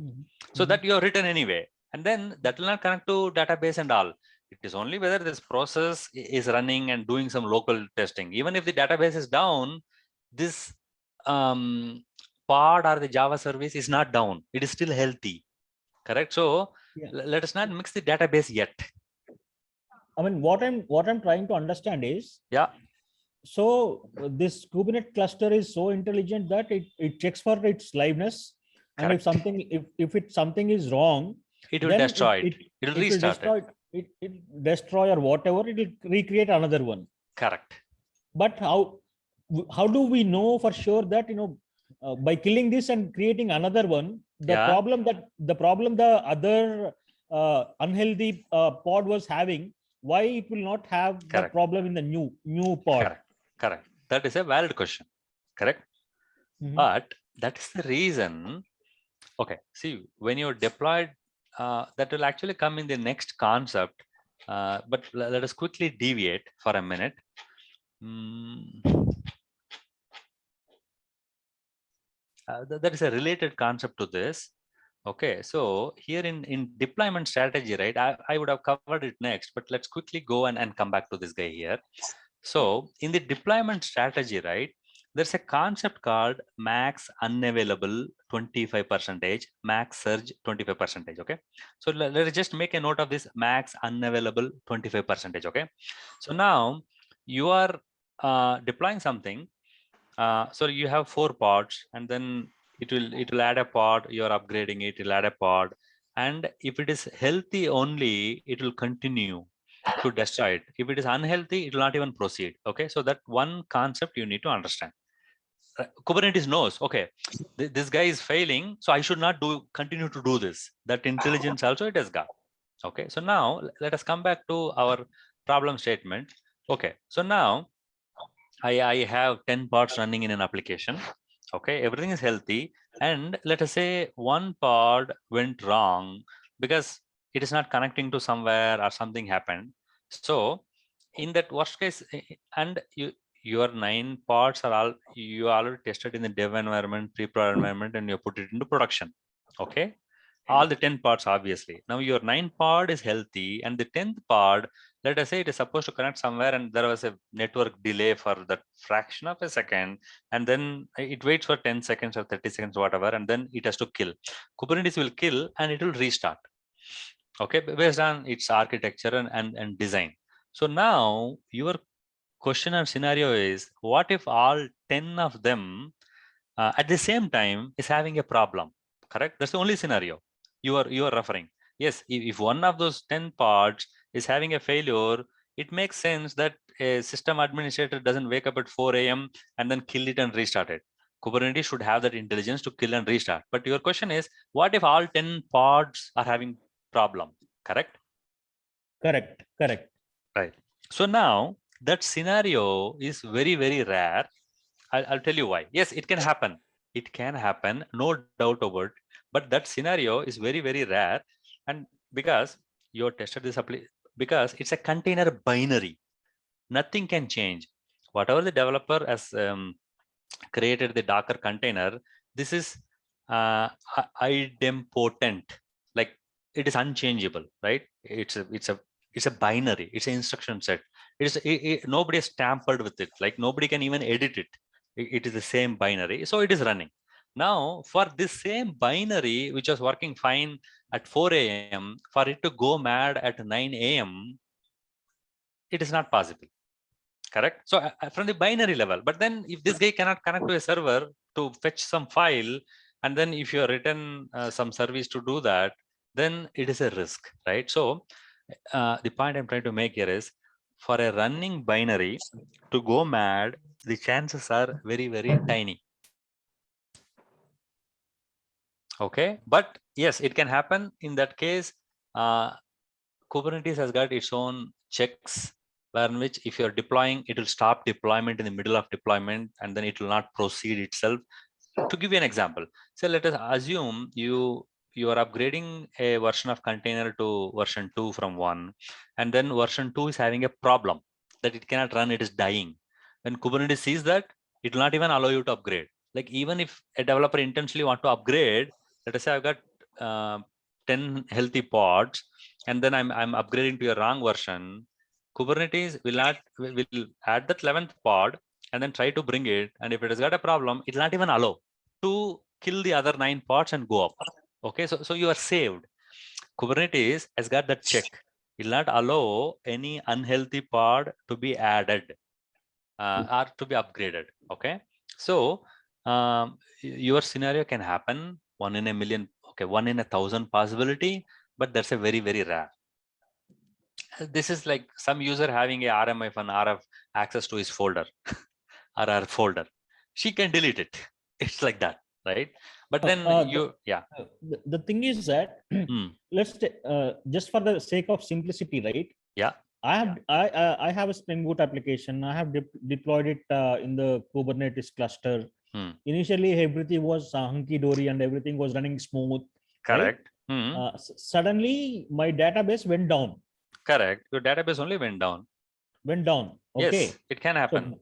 So that you have written anyway, and then that will not connect to database and all. It is only whether this process is running and doing some local testing. Even if the database is down, this pod or the Java service is not down. It is still healthy. Correct. So let us not mix the database yet. I mean, what I'm trying to understand is, so this Kubernetes cluster is so intelligent that it checks for its liveness. And if something is wrong, it will destroy it. It will restart it destroy or whatever. It will recreate another one. Correct. But how do we know for sure that by killing this and creating another one, the problem the other unhealthy pod was having, why it will not have that problem in the new pod? Correct. That is a valid question. Correct. But that is the reason. Okay, see, when you're deployed, that will actually come in the next concept. But let us quickly deviate for a minute. That is a related concept to this. Okay, so here in deployment strategy, right? I would have covered it next, but let's quickly go and come back to this guy here. So in the deployment strategy, right? There's a concept called max unavailable 25%, max surge 25%. Okay, so let's just make a note of this max unavailable 25%. Okay, so now you are deploying something. So you have 4 pods, and then it will add a pod. You're upgrading it. It'll add a pod, and if it is healthy only, it will continue to destroy it. If it is unhealthy, it will not even proceed. Okay, so that one concept you need to understand. Kubernetes knows, okay, this guy is failing, so I should not continue to do this. That intelligence also it has got. Okay, so now let us come back to our problem statement. Okay, so now I have 10 pods running in an application. Okay, everything is healthy, and let us say one pod went wrong because it is not connecting to somewhere or something happened. So in that worst case, and your 9 pods are all you already tested in the dev environment, pre-prod environment, and you put it into production. Okay, all the 10 pods obviously. Now your 9 pod is healthy, and the 10th pod, let us say it is supposed to connect somewhere, and there was a network delay for that fraction of a second, and then it waits for 10 seconds or 30 seconds, whatever, and then it has to kill. Kubernetes will kill and it will restart. Okay, based on its architecture and design. So now your question or scenario is, what if all 10 of them at the same time is having a problem? Correct. That's the only scenario you are referring. Yes, if one of those 10 pods is having a failure, it makes sense that a system administrator doesn't wake up at 4 a.m. and then kill it and restart it. Kubernetes should have that intelligence to kill and restart. But your question is, what if all 10 pods are having problem? Correct. Right. So now that scenario is very, very rare. I'll tell you why. Yes, it can happen. It can happen, no doubt about it. But that scenario is very, very rare. And because you tested this because it's a container binary, nothing can change. Whatever the developer has created the Docker container, this is idempotent. Like it is unchangeable, right? It's a binary. It's an instruction set. Nobody has tampered with it. Like nobody can even edit it. It is the same binary, so it is running. Now, for this same binary, which was working fine at 4 a.m., for it to go mad at 9 a.m., it is not possible. Correct? So from the binary level, but then if this guy cannot connect to a server to fetch some file, and then if you are written some service to do that, then it is a risk, right? So the point I'm trying to make here is, for a running binary to go mad, the chances are very, very tiny. Okay, but yes, it can happen. In that case, Kubernetes has got its own checks, where in which if you're deploying, it will stop deployment in the middle of deployment, and then it will not proceed itself. To give you an example, so let us assume you are upgrading a version of container to version 2 from 1, and then version 2 is having a problem that it cannot run, it is dying. When Kubernetes sees that, it will not even allow you to upgrade. Like, even if a developer intentionally want to upgrade, let us say I've got 10 healthy pods, and then I'm upgrading to a wrong version, Kubernetes will add that 11th pod and then try to bring it, and if it has got a problem, it will not even allow to kill the other 9 pods and go up. Okay, so you are saved. Kubernetes has got that check. It will not allow any unhealthy pod to be added or to be upgraded. Okay, so your scenario can happen 1 in a million, okay, 1 in 1,000 possibility, but that's a very, very rare. This is like some user having a RMF and RF access to his folder or her folder. She can delete it. It's like that, right? But then the thing is that let's just for the sake of simplicity, right? Yeah. I have a Spring Boot application. I have deployed it in the Kubernetes cluster. Initially, everything was hunky dory and everything was running smooth. Correct. Right? Suddenly, my database went down. Correct. Your database only went down. Went down. Okay. Yes, it can happen.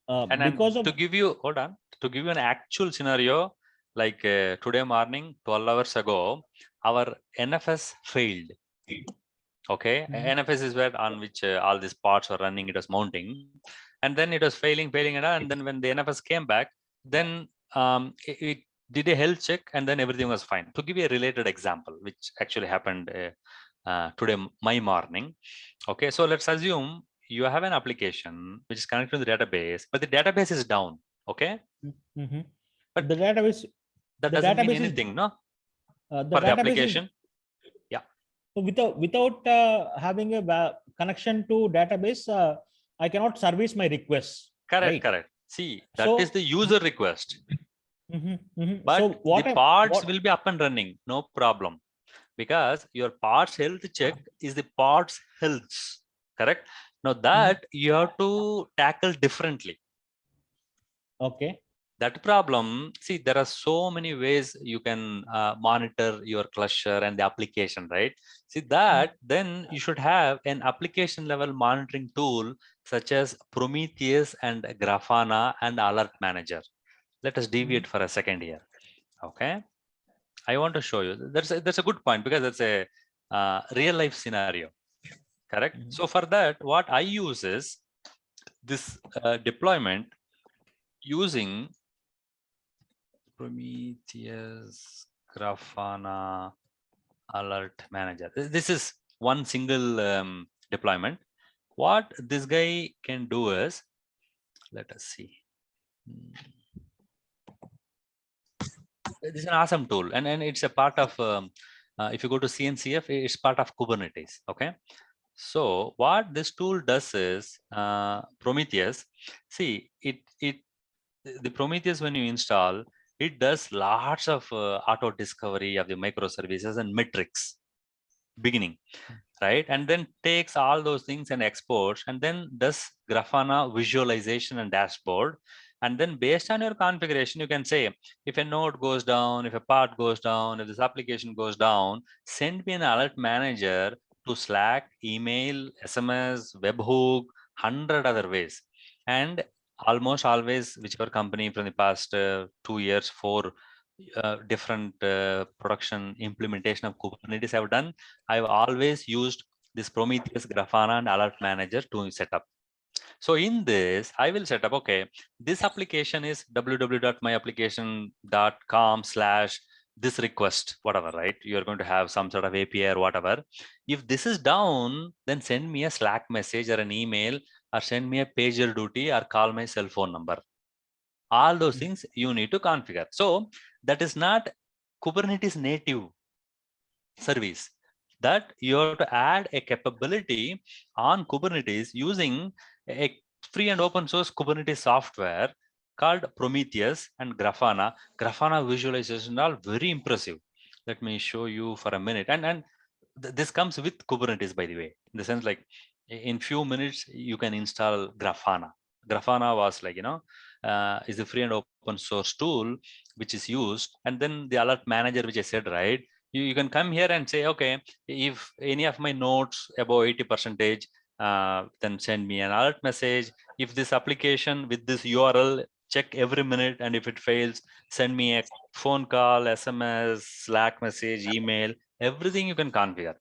So, and because of, to give you an actual scenario, like today morning, 12 hours ago, our NFS failed. Okay, NFS is where on which all these parts were running. It was mounting, and then it was failing, and then when the NFS came back, then it did a health check, and then everything was fine. To give you a related example, which actually happened today my morning. Okay, so let's assume you have an application which is connected to the database, but the database is down. Okay, but the database doesn't mean anything, no? For the application. So without having a connection to database, I cannot service my requests. Correct, right? Correct. See, that is the user request. But so the pods will be up and running, no problem, because your pods health check is the pods health. Correct. Now that you have to tackle differently. Okay. That problem, see, there are so many ways you can monitor your cluster and the application, right? See that, then you should have an application level monitoring tool such as Prometheus and Grafana and Alert Manager. Let us deviate for a second here. Okay, I want to show you. That's a good point, because that's a real life scenario. Correct. So for that, what I use is this deployment using Prometheus, Grafana, Alert Manager. This is one single deployment. What this guy can do is, let us see. This is an awesome tool, and it's a part of, if you go to CNCF, it's part of Kubernetes. Okay. So what this tool does is, Prometheus, see, the Prometheus, when you install, it does lots of auto discovery of the microservices and metrics beginning, right? And then takes all those things and exports, and then does Grafana visualization and dashboard. And then based on your configuration, you can say, if a node goes down, if a part goes down, if this application goes down, send me an alert manager to Slack, email, SMS, webhook, 100 other ways. And almost always, whichever company from the past 2 years, 4 different production implementation of Kubernetes I've done, I've always used this Prometheus, Grafana, and Alert Manager to set up. So in this, I will set up, okay, this application is www.myapplication.com/this request, whatever, right? You're going to have some sort of API or whatever. If this is down, then send me a Slack message or an email, or send me a pager duty, or call my cell phone number. All those things you need to configure. So that is not Kubernetes native service. That you have to add a capability on Kubernetes using a free and open source Kubernetes software called Prometheus and Grafana. Grafana visualization are very impressive. Let me show you for a minute. And this comes with Kubernetes, by the way, in the sense like in few minutes you can install Grafana. Grafana was like, is a free and open source tool which is used, and then the alert manager, which I said, right? You can come here and say, okay, if any of my nodes above 80%, then send me an alert message. If this application with this URL, check every minute, and if it fails, send me a phone call, SMS, Slack message, email, everything you can configure.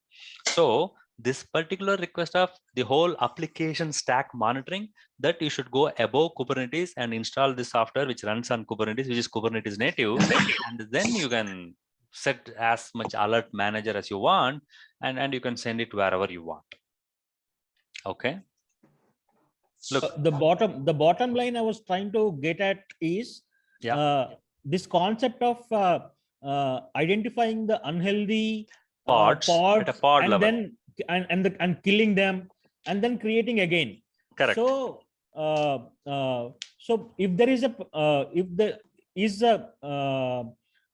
So this particular request of the whole application stack monitoring, that you should go above Kubernetes and install this software which runs on Kubernetes, which is Kubernetes native, and then you can set as much alert manager as you want, and you can send it wherever you want. Okay. Look, the bottom line I was trying to get at is this concept of identifying the unhealthy pods at a pod and level, then and killing them and then creating again. Correct. So so if there is a if there is a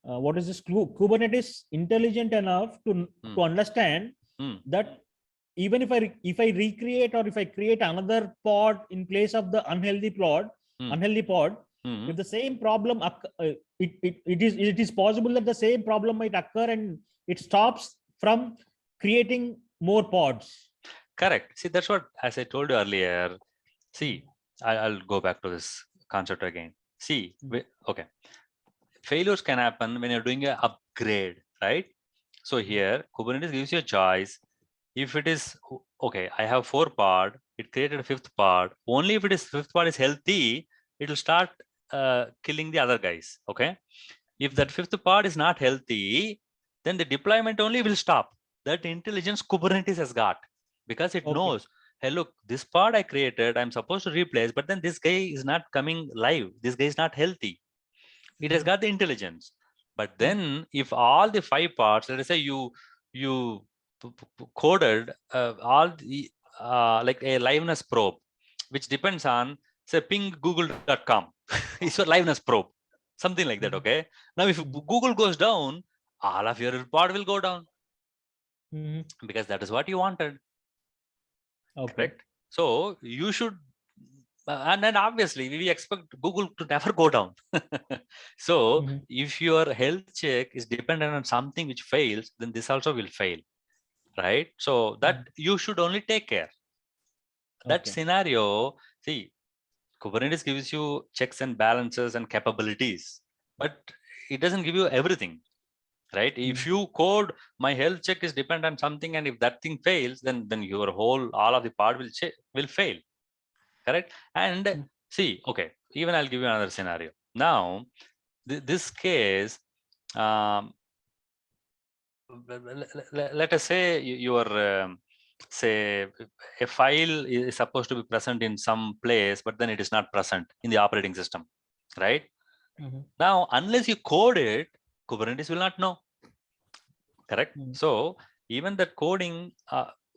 what is this Kubernetes intelligent enough to understand that even if I recreate or if I create another pod in place of the unhealthy pod, if the same problem it is possible that the same problem might occur and it stops from creating more pods. Correct. See, that's what, as I told you earlier. See, I'll go back to this concept again. See, okay, failures can happen when you're doing an upgrade, right? So here, Kubernetes gives you a choice. If it is, okay, I have 4 pod, it created a 5th pod. Only if it is 5th pod is healthy, it will start killing the other guys, okay? If that 5th pod is not healthy, then the deployment only will stop. That intelligence Kubernetes has got, because it knows, hey, look, this pod I created, I'm supposed to replace, but then this guy is not coming live. This guy is not healthy. It has got the intelligence. But then if all the 5 parts, let us say you coded all the like a liveness probe, which depends on, say, ping google.com is your liveness probe, something like that. Okay, now if Google goes down, all of your pod will go down, because that is what you wanted. Correct. So you should, and then obviously we expect Google to never go down. So if your health check is dependent on something which fails, then this also will fail, right? So that you should only take care. That scenario, see, Kubernetes gives you checks and balances and capabilities, but it doesn't give you everything, right? If you code, my health check is dependent on something, and if that thing fails, then your whole, all of the part will fail. Correct. And see, okay, even I'll give you another scenario. Now, this case, let us say your say a file is supposed to be present in some place, but then it is not present in the operating system, right? Now, unless you code it, Kubernetes will not know. Correct. So even that coding,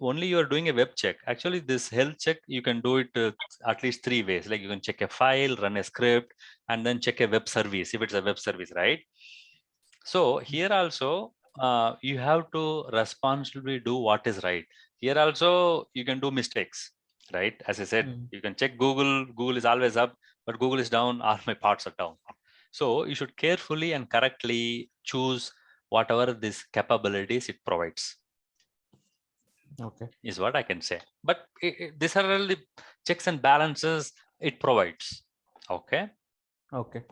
only you are doing a web check. Actually, this health check, you can do it at least 3 ways. Like you can check a file, run a script, and then check a web service if it's a web service, right? So here also, you have to responsibly do what is right. Here also, you can do mistakes, right? As I said, you can check Google. Google is always up, but Google is down. All my parts are down. So you should carefully and correctly choose whatever these capabilities it provides. Okay, is what I can say. But these are all the checks and balances it provides. Okay. Okay.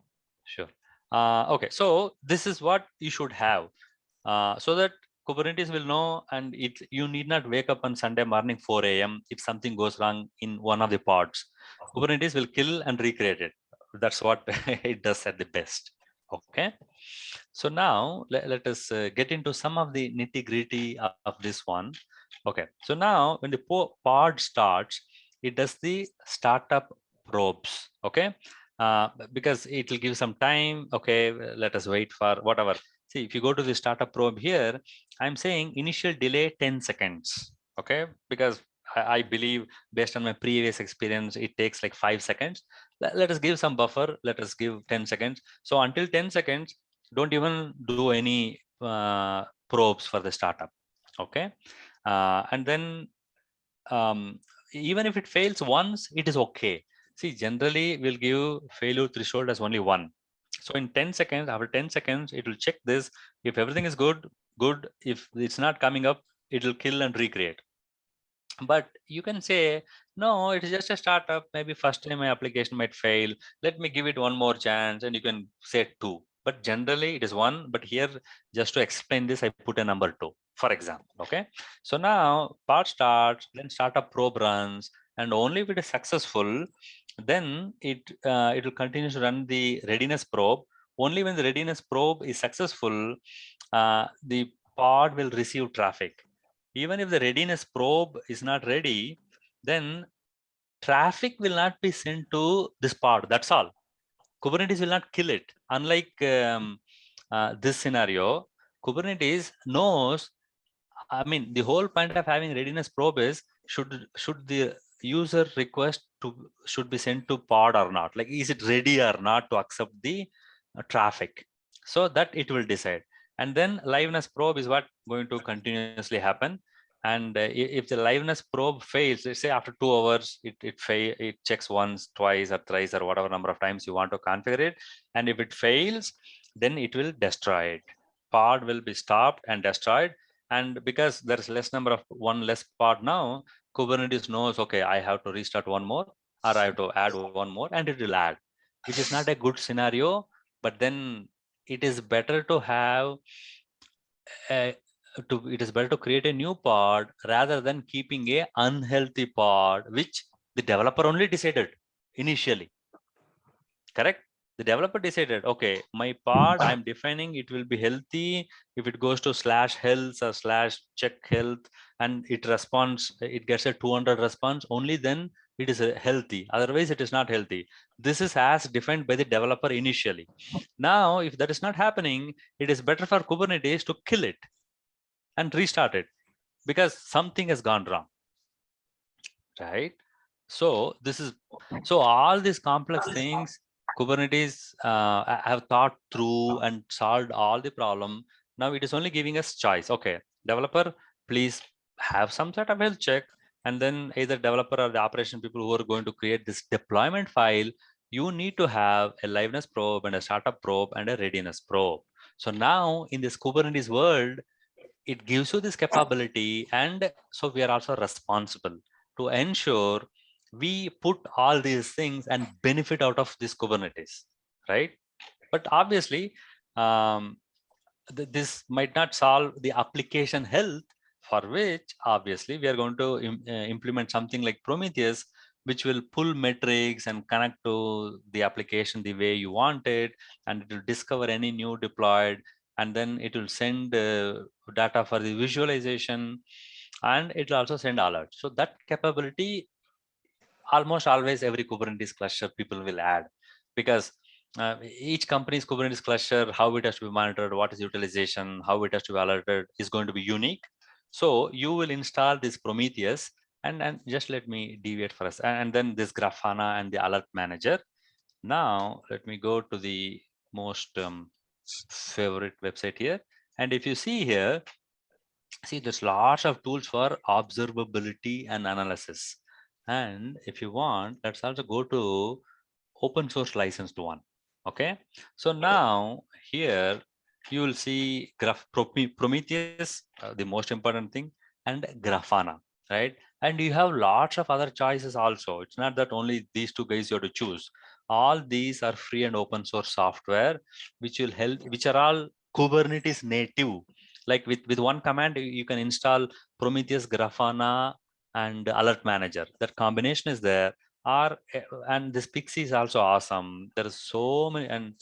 Sure. Okay. So this is what you should have, so that Kubernetes will know, and you need not wake up on Sunday morning 4 a.m. if something goes wrong in one of the pods. Kubernetes will kill and recreate it. That's what it does at the best. Okay. So now let us get into some of the nitty gritty of this one. Okay. So now when the pod starts, it does the startup probes. Okay. Because it will give some time. Okay. Let us wait for whatever. See, if you go to the startup probe here, I'm saying initial delay 10 seconds. Okay. Because I believe based on my previous experience, it takes like 5 seconds. Let us give some buffer. Let us give 10 seconds. So until 10 seconds, don't even do any probes for the startup. Okay. And then even if it fails once, it is okay. See, generally we'll give failure threshold as only 1. So in 10 seconds, after 10 seconds, it will check this. If everything is good, good. If it's not coming up, it will kill and recreate. But you can say, no, it is just a startup. Maybe first time my application might fail. Let me give it one more chance. And you can say 2. But generally it is 1. But here, just to explain this, I put a number 2, for example. Okay. So now part starts, then startup probe runs. And only if it is successful, then it will continue to run the readiness probe. Only when the readiness probe is successful, the pod will receive traffic. Even if the readiness probe is not ready, then traffic will not be sent to this pod. That's all. Kubernetes will not kill it. Unlike this scenario, Kubernetes knows. I mean, the whole point of having readiness probe is should the user request should be sent to pod or not? Like, is it ready or not to accept the traffic? So that it will decide. And then liveness probe is what going to continuously happen. And if the liveness probe fails, let's say after 2 hours, it checks once, twice, or thrice, or whatever number of times you want to configure it. And if it fails, then it will destroy it. Pod will be stopped and destroyed. And because there's less number of one less pod now, Kubernetes knows, okay, I have to restart one more, or I have to add one more, and it will add, which is not a good scenario. But then it is better to have it is better to create a new pod rather than keeping a unhealthy pod, which the developer only decided initially. Correct? The developer decided, okay, my pod, I'm defining it will be healthy if it goes to /health or /check health, and it responds, it gets a 200 response, only then it is healthy. Otherwise, it is not healthy. This is as defined by the developer initially. Now, if that is not happening, it is better for Kubernetes to kill it and restart it because something has gone wrong, right? So this is, so all these complex things Kubernetes have thought through and solved all the problem. Now it is only giving us choice. Okay, developer, please have some sort of health check, and then either developer or the operation people who are going to create this deployment file, you need to have a liveness probe and a startup probe and a readiness probe. So now in this Kubernetes world, it gives you this capability, and so we are also responsible to ensure we put all these things and benefit out of this Kubernetes, right? But obviously, this might not solve the application health, for which obviously we are going to implement something like Prometheus, which will pull metrics and connect to the application the way you want it, and it will discover any new deployed, and then it will send data for the visualization, and it will also send alerts. So that capability, almost always every Kubernetes cluster people will add, because each company's Kubernetes cluster, how it has to be monitored, what is utilization, how it has to be alerted is going to be unique. So you will install this Prometheus, and just let me deviate for us, and then this Grafana and the alert manager. Now let me go to the most favorite website here. And if you see here, see there's lots of tools for observability and analysis. And if you want, let's also go to open source licensed one. Okay. So now here you will see Prometheus, the most important thing, and Grafana, right? And you have lots of other choices also. It's not that only these two guys you have to choose. All these are free and open source software, which will help, which are all Kubernetes native. Like with one command, you can install Prometheus, Grafana, and Alert Manager. That combination is there. And this Pixie is also awesome. There is so many and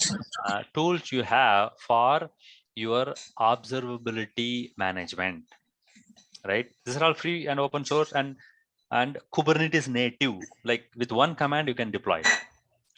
tools you have for your observability management, right? These are all free and open source and Kubernetes native. Like with one command, you can deploy it,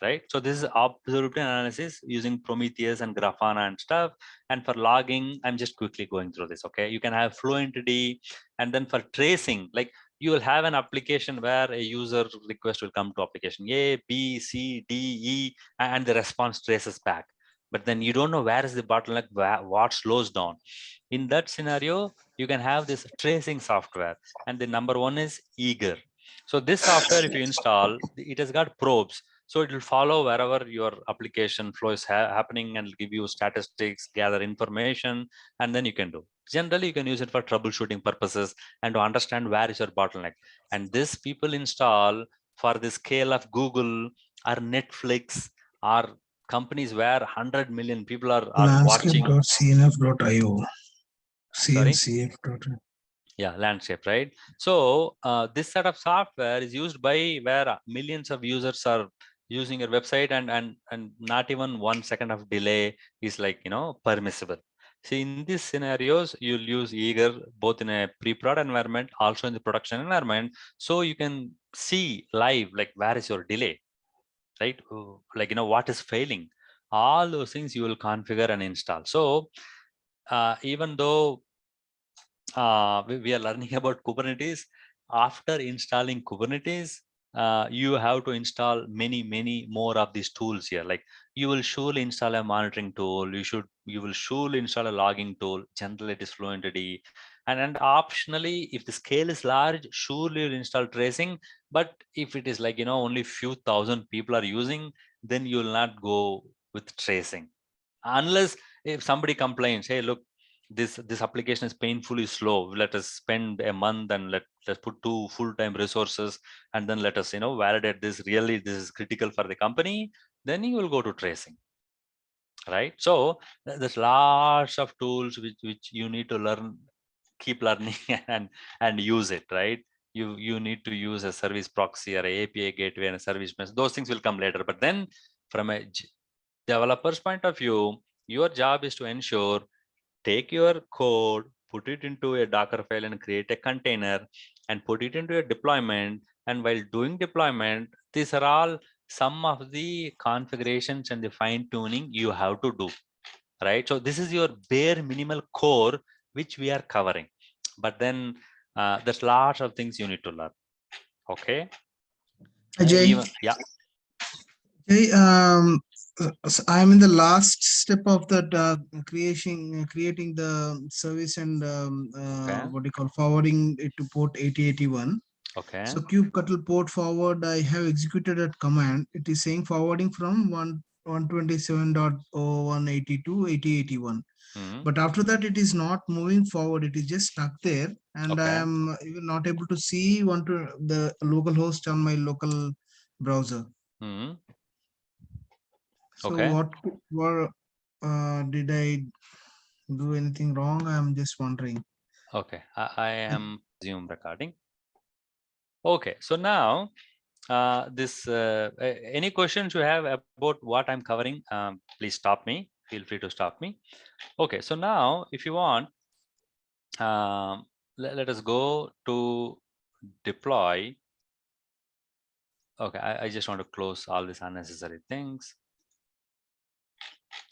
right? So this is observability analysis using Prometheus and Grafana and stuff. And for logging, I'm just quickly going through this. Okay, you can have Fluentd, and then for tracing, like you will have an application where a user request will come to application A, B, C, D, E, and the response traces back. But then you don't know where is the bottleneck, what slows down. In that scenario, you can have this tracing software, and the number one is Eager. So this software, if you install, it has got probes. So it will follow wherever your application flow is happening and give you statistics, gather information, and then you can do. Generally, you can use it for troubleshooting purposes and to understand where is your bottleneck. And this people install for the scale of Google or Netflix or companies where 100 million people are watching. Landscape.cnf.io. Sorry? CNCF. Yeah, landscape, right? So this set of software is used by where millions of users are using your website, and not even 1 second of delay is like, permissible. See, in these scenarios, you'll use Eager both in a pre-prod environment, also in the production environment. So you can see live, like where is your delay, right? Like, what is failing? All those things you will configure and install. So even though we are learning about Kubernetes, after installing Kubernetes, you have to install many more of these tools here. Like you will surely install a monitoring tool. You will surely install a logging tool. Generally, it is Fluentd, and optionally, if the scale is large, surely you'll install tracing. But if it is like only few thousand people are using, then you will not go with tracing, unless if somebody complains, hey, look, this application is painfully slow, let us spend a month and let's put 2 full-time resources, and then let us validate this, really this is critical for the company, then you will go to tracing, right? So there's lots of tools which you need to learn, keep learning and use it, right? You need to use a service proxy or a API gateway and a service mesh. Those things will come later, but then from a developer's point of view, your job is to ensure, take your code, put it into a Docker file and create a container and put it into a deployment. And while doing deployment, these are all some of the configurations and the fine tuning you have to do, right? So this is your bare minimal core, which we are covering. But then there's lots of things you need to learn. Okay. Ajay. Yeah. Hey, so I'm in the last step of that creating the service and what do you call, forwarding it to port 8081. Okay. So kubectl port forward, I have executed that command. It is saying forwarding from 127.0180 to 8081. But after that, it is not moving forward. It is just stuck there, and I am even not able to see the local host on my local browser. So what did I do anything wrong? I'm just wondering. Okay, I am Zoom recording. Okay, so now any questions you have about what I'm covering, please stop me. Feel free to stop me. Okay, so now if you want, let us go to deploy. Okay, I just want to close all these unnecessary things.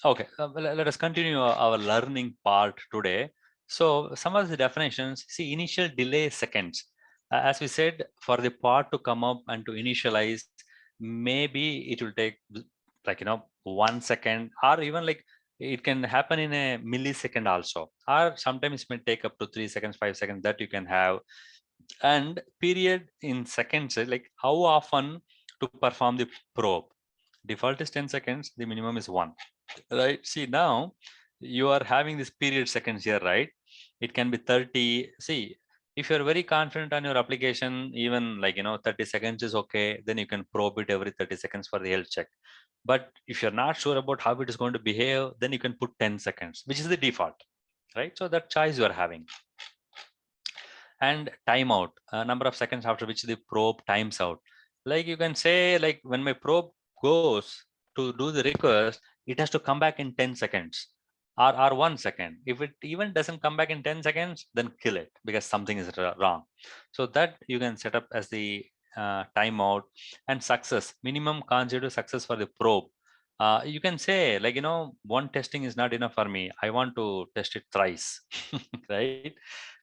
Okay, let us continue our learning part today. So some of the definitions, see, initial delay seconds. As we said, for the part to come up and to initialize, maybe it will take like 1 second, or even like it can happen in a millisecond also, or sometimes it may take up to 3 seconds, 5 seconds that you can have. And period in seconds, like how often to perform the probe. Default is 10 seconds, the minimum is 1, right? See, now you are having this period seconds here, right? It can be 30. See, if you're very confident on your application, even like 30 seconds is okay, then you can probe it every 30 seconds for the health check. But if you're not sure about how it is going to behave, then you can put 10 seconds, which is the default, right? So that choice you are having. And timeout, a number of seconds after which the probe times out. Like you can say, like when my probe goes to do the request, it has to come back in 10 seconds or 1 second. If it even doesn't come back in 10 seconds, then kill it because something is wrong. So that you can set up as the timeout. And success, minimum consecutive success for the probe. You can say, like, one testing is not enough for me. I want to test it thrice, right?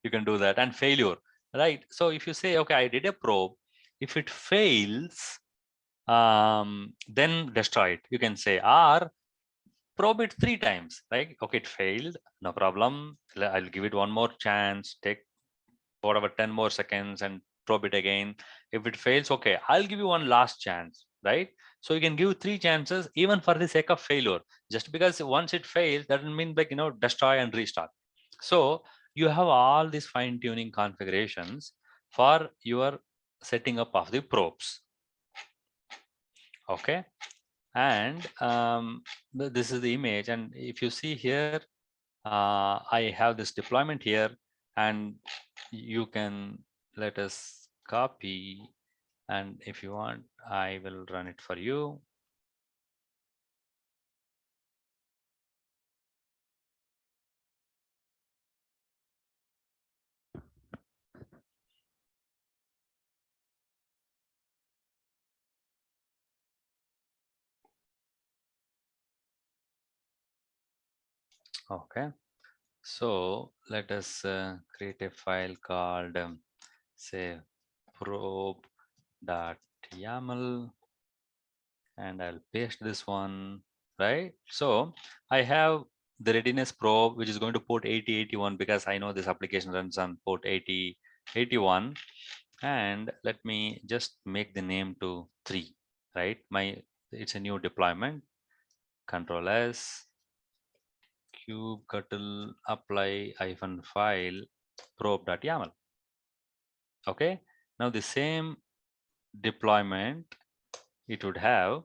You can do that. And failure, right? So if you say, okay, I did a probe, if it fails, then destroy it. You can say, or probe it 3 times, right? Okay, it failed, no problem. I'll give it one more chance, take whatever 10 more seconds and probe it again. If it fails, okay, I'll give you one last chance, right? So you can give 3 chances even for the sake of failure. Just because once it fails doesn't mean, like, destroy and restart. So you have all these fine-tuning configurations for your setting up of the probes. Okay, and this is the image, and if you see here, I have this deployment here, and you can let us copy, and if you want, I will run it for you. Okay, so let us create a file called say probe.yaml, and I'll paste this one, right? So I have the readiness probe, which is going to port 8081 because I know this application runs on port 8081. And let me just make the name to 3, right? It's a new deployment. Control S, kubectl apply -file probe.yaml. Okay, now the same deployment, it would have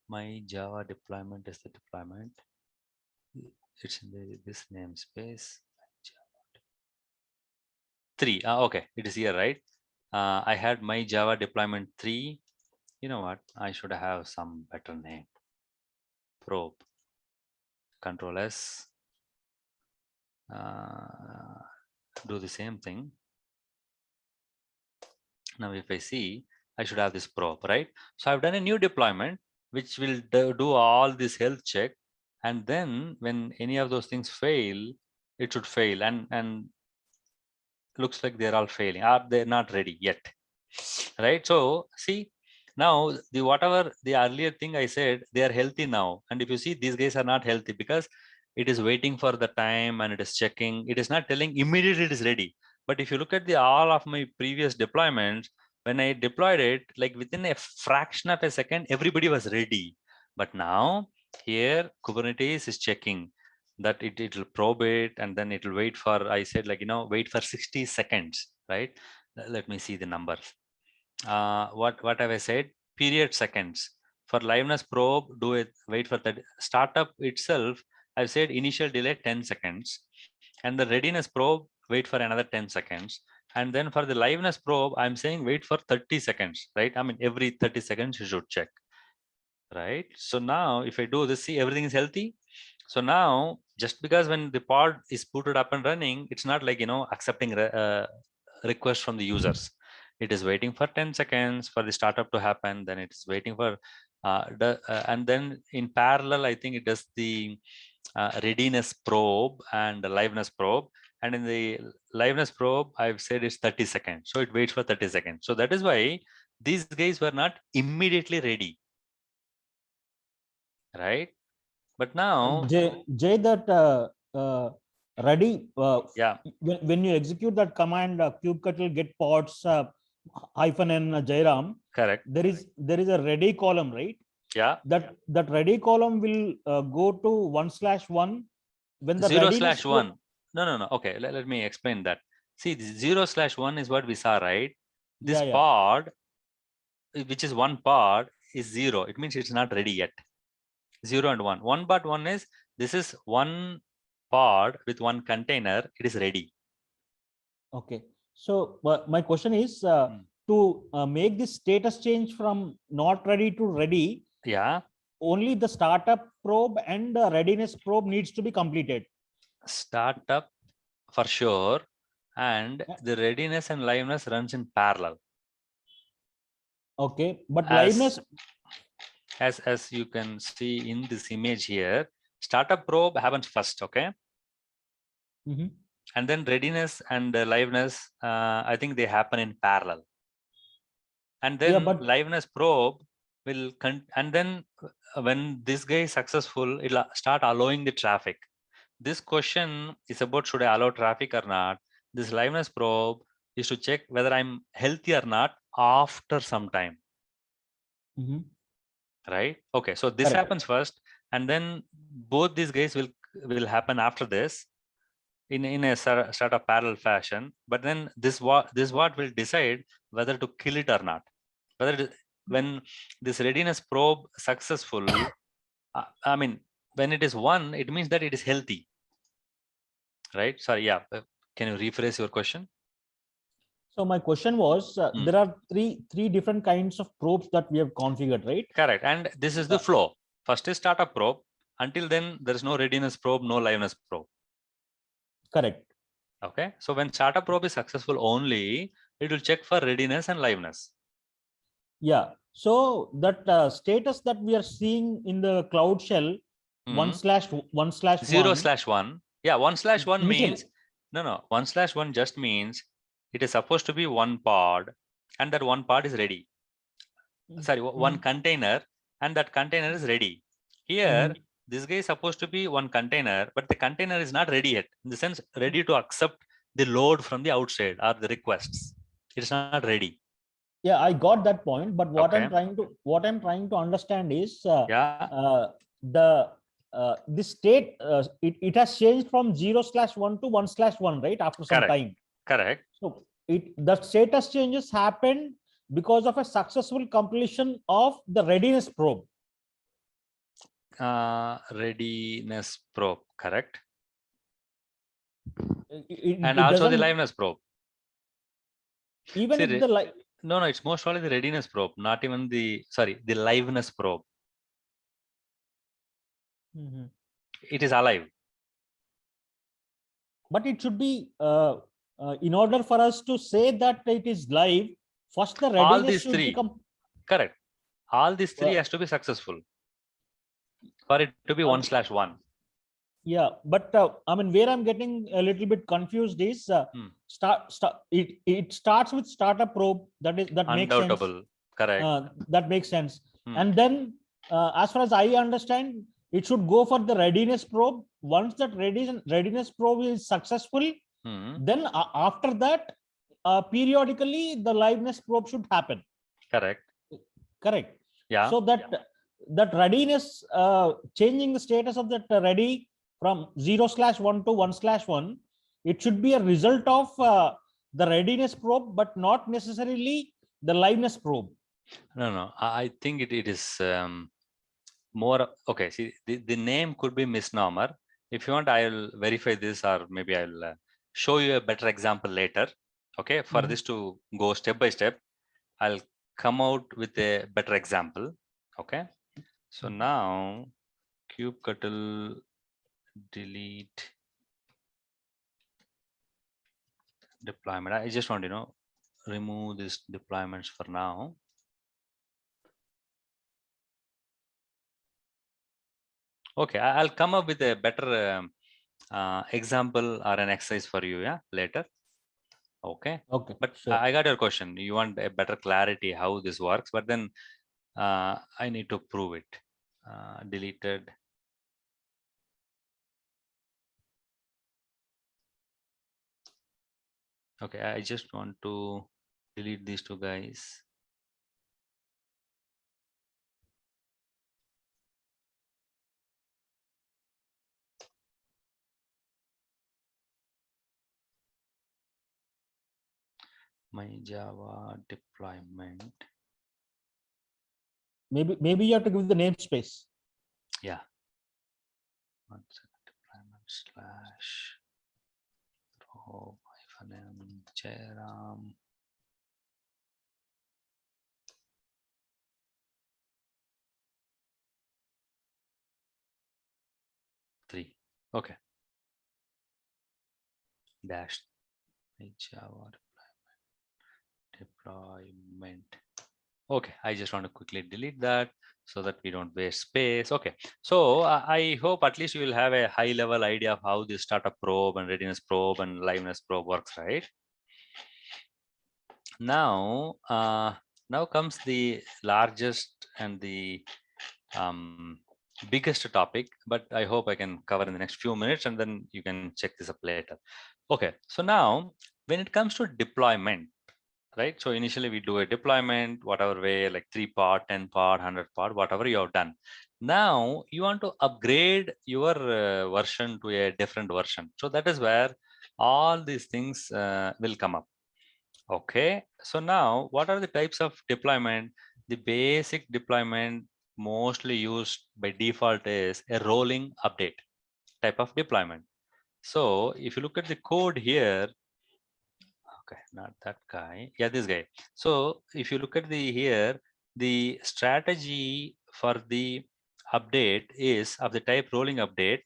my Java deployment is the deployment. It's in this namespace. 3. Okay, it is here, right? I had my Java deployment 3. You know what? I should have some better name. Probe. Control S. Do the same thing. Now, if I see, I should have this probe, right? So I've done a new deployment, which will do all this health check. And then when any of those things fail, it should fail. And looks like they're all failing, or they're not ready yet, right? So see, now whatever the earlier thing I said, they are healthy now. And if you see, these guys are not healthy because it is waiting for the time and it is checking. It is not telling immediately it is ready. But if you look at all of my previous deployments, when I deployed it, like within a fraction of a second, everybody was ready. But now here Kubernetes is checking that it will probe it, and then it will wait for, I said, like, wait for 60 seconds, right? Let me see the numbers. What have I said? Period seconds. For liveness probe, do it, wait for the startup itself. I've said initial delay 10 seconds, and the readiness probe, wait for another 10 seconds. And then for the liveness probe, I'm saying wait for 30 seconds, right? I mean, every 30 seconds you should check, right? So now if I do this, see, everything is healthy. So now, just because when the pod is booted up and running, it's not like, accepting requests from the users. It is waiting for 10 seconds for the startup to happen. Then it's waiting for, and then in parallel, I think it does the readiness probe and the liveness probe. And in the liveness probe, I've said it's 30 seconds. So it waits for 30 seconds. So that is why these guys were not immediately ready, right? But now, Jay, that ready, yeah, when you execute that command, kubectl get pods -n Jairam, correct. there is a ready column, right? Yeah. That ready column will go to 1/1 when the 0/1. No. Okay, let me explain that. See, the 0/1 is what we saw, right? This Yeah. pod, which is one pod, is 0. It means it's not ready yet. 0 and 1. 1.1 is, this is one pod with one container. It is ready. Okay. So my question is to make this status change from not ready to ready. Yeah. Only the startup probe and the readiness probe needs to be completed. Startup for sure, and the readiness and liveness runs in parallel. Okay, but liveness, as you can see in this image here, startup probe happens first, okay? And then readiness and liveness, I think they happen in parallel. And then liveness probe will and then when this guy is successful, it'll start allowing the traffic. This question is about, should I allow traffic or not? This liveness probe is to check whether I'm healthy or not after some time. Right? Okay, so this happens first, and then both these guys will happen after this in a sort of parallel fashion. But then this what will decide whether to kill it or not. Whether when this readiness probe successful, I mean, when it is 1, it means that it is healthy. Right? Sorry, yeah. Can you rephrase your question? So my question was, there are three different kinds of probes that we have configured, right? Correct. And this is the flow. First is startup probe. Until then, there is no readiness probe, no liveness probe. Correct. Okay. So when startup probe is successful only, it will check for readiness and liveness. Yeah. So that status that we are seeing in the Cloud Shell, 1/1/1. 0/1. Yeah, 1/1 means, no. 1/1 just means it is supposed to be one pod, and that one pod is ready. Sorry, one container, and that container is ready. Here, this guy is supposed to be one container, but the container is not ready yet. In the sense, ready to accept the load from the outside or the requests. It's not ready. Yeah, I got that point. But what I'm trying to understand is this state it has changed from 0/1 to 1/1, right? After some time. Correct. So the status changes happened because of a successful completion of the readiness probe. Readiness probe, correct. And also the liveness probe. Even if the no, it's most probably the readiness probe, not even the liveness probe. It is alive. But it should be in order for us to say that it is live, first the readiness all these should three become correct. All these three has to be successful for it to be 1/1. Yeah, but I mean, where I'm getting a little bit confused is it starts with startup probe. That makes sense. Correct. That makes sense. And then, as far as I understand, it should go for the readiness probe. Once that readiness probe is successful, then after that, periodically the liveness probe should happen. Correct. Yeah. So that readiness, changing the status of that ready from 0/1 to 1/1, it should be a result of the readiness probe, but not necessarily the liveness probe. No. I think it is more. Okay. See, the name could be misnomer. If you want, I'll verify this, or maybe I'll show you a better example later. Okay. For this to go step by step, I'll come out with a better example. Okay. So now kubectl delete deployment. I just want to remove these deployments for now. Okay, I'll come up with a better example or an exercise for you, yeah, later. Okay. But sure. I got your question. You want a better clarity how this works, but then I need to prove it. Deleted. Okay, I just want to delete these two guys. My Java deployment. Maybe you have to give the namespace. Yeah. 1 second. Deployment slash row -m Jairam. Three. Okay. Dash Java deployment. Okay, I just want to quickly delete that so that we don't waste space. Okay, so I hope at least you will have a high level idea of how the startup probe and readiness probe and liveness probe works, right? Now, now comes the largest and the biggest topic, but I hope I can cover in the next few minutes, and then you can check this up later. Okay, so now when it comes to deployment, right? So initially we do a deployment, whatever way, like 3-part, 10-part, 100-part, whatever you have done. Now you want to upgrade your version to a different version. So that is where all these things will come up. Okay, so now what are the types of deployment? The basic deployment mostly used by default is a rolling update type of deployment. So if you look at the code here, okay, not that guy, yeah, this guy. So if you look at the here, the strategy for the update is of the type rolling update,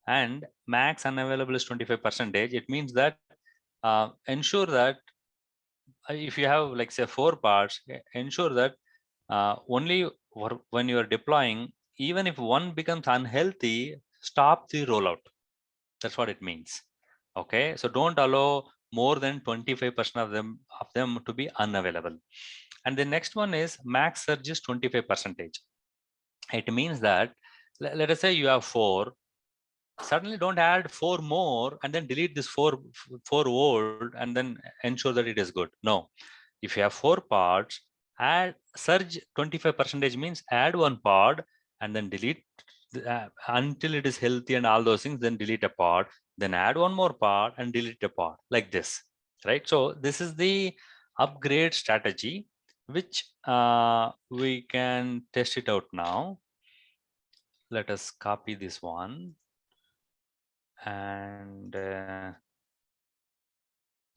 and max unavailable is 25%. It means that ensure that if you have like say 4 parts, ensure that only when you are deploying, even if one becomes unhealthy, stop the rollout. That's what it means. Okay, so don't allow more than 25% of them to be unavailable. And the next one is max surge is 25%. It means that let us say you have 4. Suddenly don't add 4 more and then delete this 4 old and then ensure that it is good. No, if you have 4 parts, add surge 25% means add 1 part and then delete until it is healthy and all those things, then delete a part, then add 1 more part and delete a part, like this, right? So this is the upgrade strategy which we can test it out now. Let us copy this one and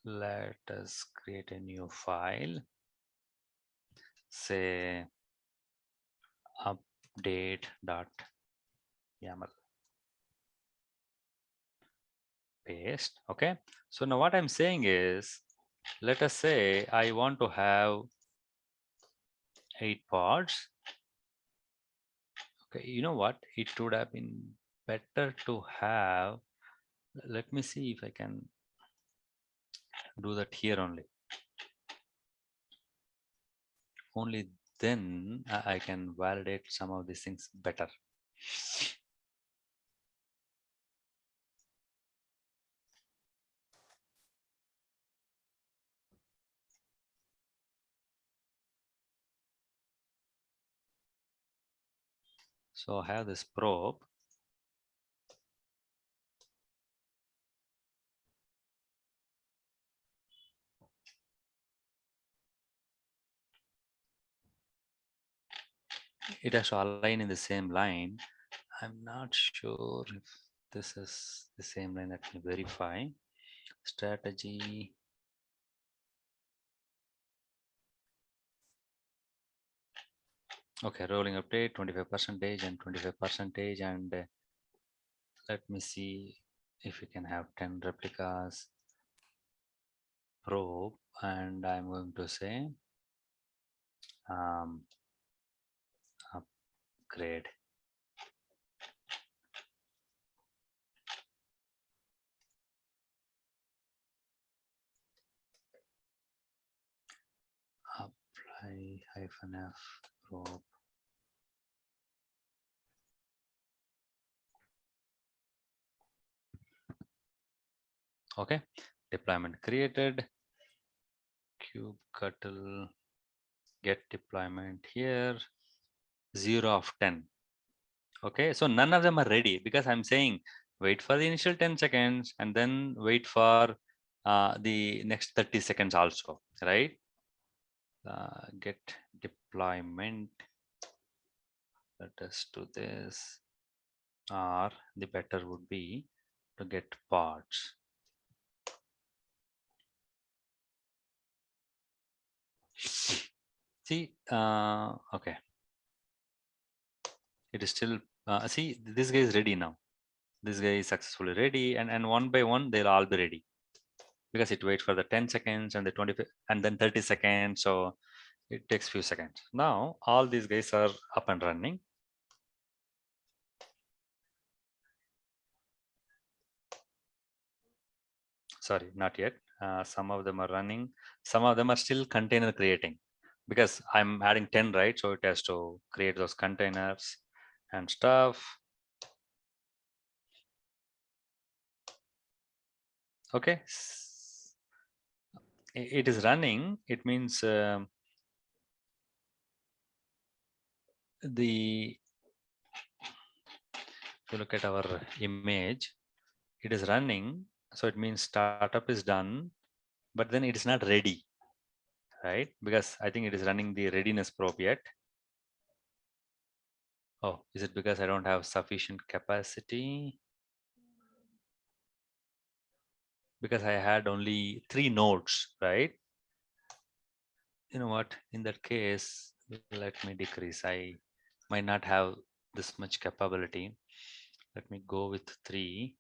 let us create a new file, say update.yaml, paste. Okay, so now what I'm saying is, let us say I want to have 8 pods. Okay, you know what, it would have been better to have, let me see if I can do that here only then I can validate some of these things better. So I have this probe. It has to align in the same line. I'm not sure if this is the same line. That can verify. Strategy. Okay, rolling update 25% and 25%, and let me see if we can have 10 replicas probe, and I'm going to say upgrade. Apply -f probe. Okay, deployment created. Kubectl get deployment here, 0 of 10. Okay, so none of them are ready because I'm saying wait for the initial 10 seconds and then wait for the next 30 seconds also, right? Get deployment let us do this, or the better would be to get parts. See, okay, it is still see, this guy is ready now. This guy is successfully ready, and one by one they'll all be ready, because it waits for the 10 seconds and the 20 and then 30 seconds, so it takes few seconds. Now all these guys are up and running. Sorry, not yet. Some of them are running, some of them are still container creating, because I'm adding 10, right? So it has to create those containers and stuff. Okay, it is running. It means if you look at our image, it is running, so it means startup is done, but then it is not ready, right? Because I think it is running the readiness probe yet. Oh, is it because I don't have sufficient capacity? Because I had only 3 nodes, right? You know what, in that case, let me decrease. I might not have this much capability. Let me go with 3.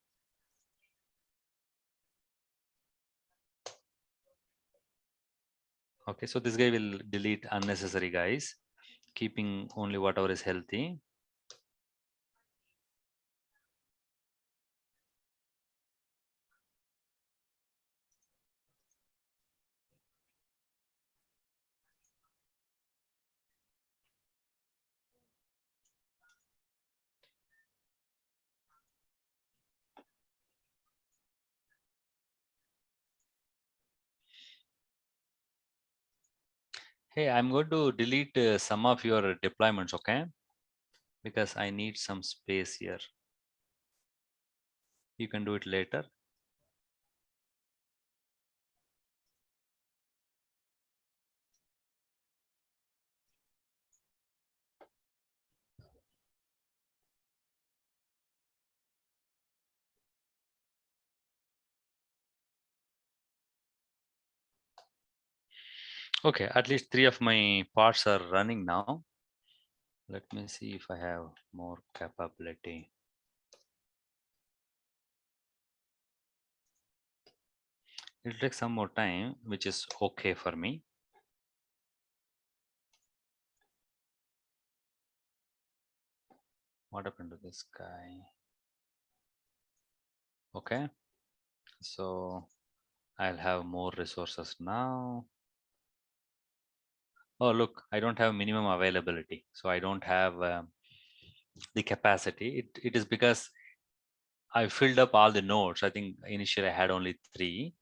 Okay, so this guy will delete unnecessary guys, keeping only whatever is healthy. Hey, I'm going to delete some of your deployments, okay? Because I need some space here. You can do it later. Okay, at least 3 of my parts are running now. Let me see if I have more capability. It'll take some more time, which is okay for me. What happened to this guy? Okay, so I'll have more resources now. Oh, look, I don't have minimum availability, so I don't have the capacity. It is because I filled up all the nodes. I think initially I had only 3,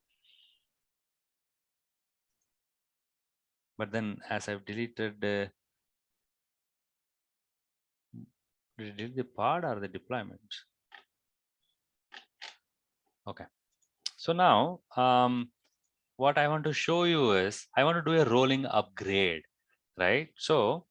but then as I've deleted, did I delete the pod or the deployment? Okay, so now what I want to show you is I want to do a rolling upgrade, right? So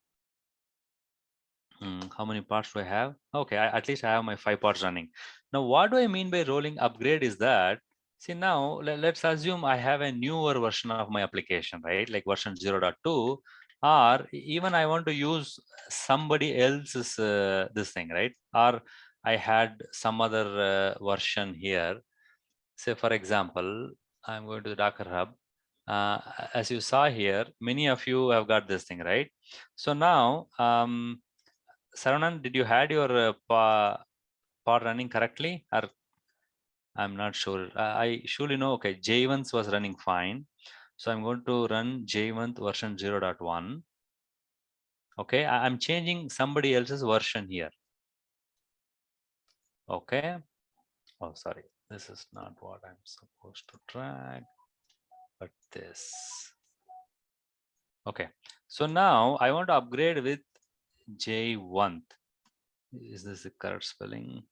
how many parts do I have? Okay, at least I have my 5 parts running. Now, what do I mean by rolling upgrade is that, see now, let's assume I have a newer version of my application, right? Like version 0.2, or even I want to use somebody else's this thing, right? Or I had some other version here. Say, for example, I'm going to the Docker Hub. As you saw here, many of you have got this thing, right? So now, Saravanan, did you had your pod running correctly? Or I'm not sure. I surely know. Okay, J1 was running fine. So I'm going to run J1 version 0.1. Okay, I'm changing somebody else's version here. Okay. Oh, sorry. This is not what I'm supposed to drag, but this. Okay. So now I want to upgrade with J1. Is this the correct spelling?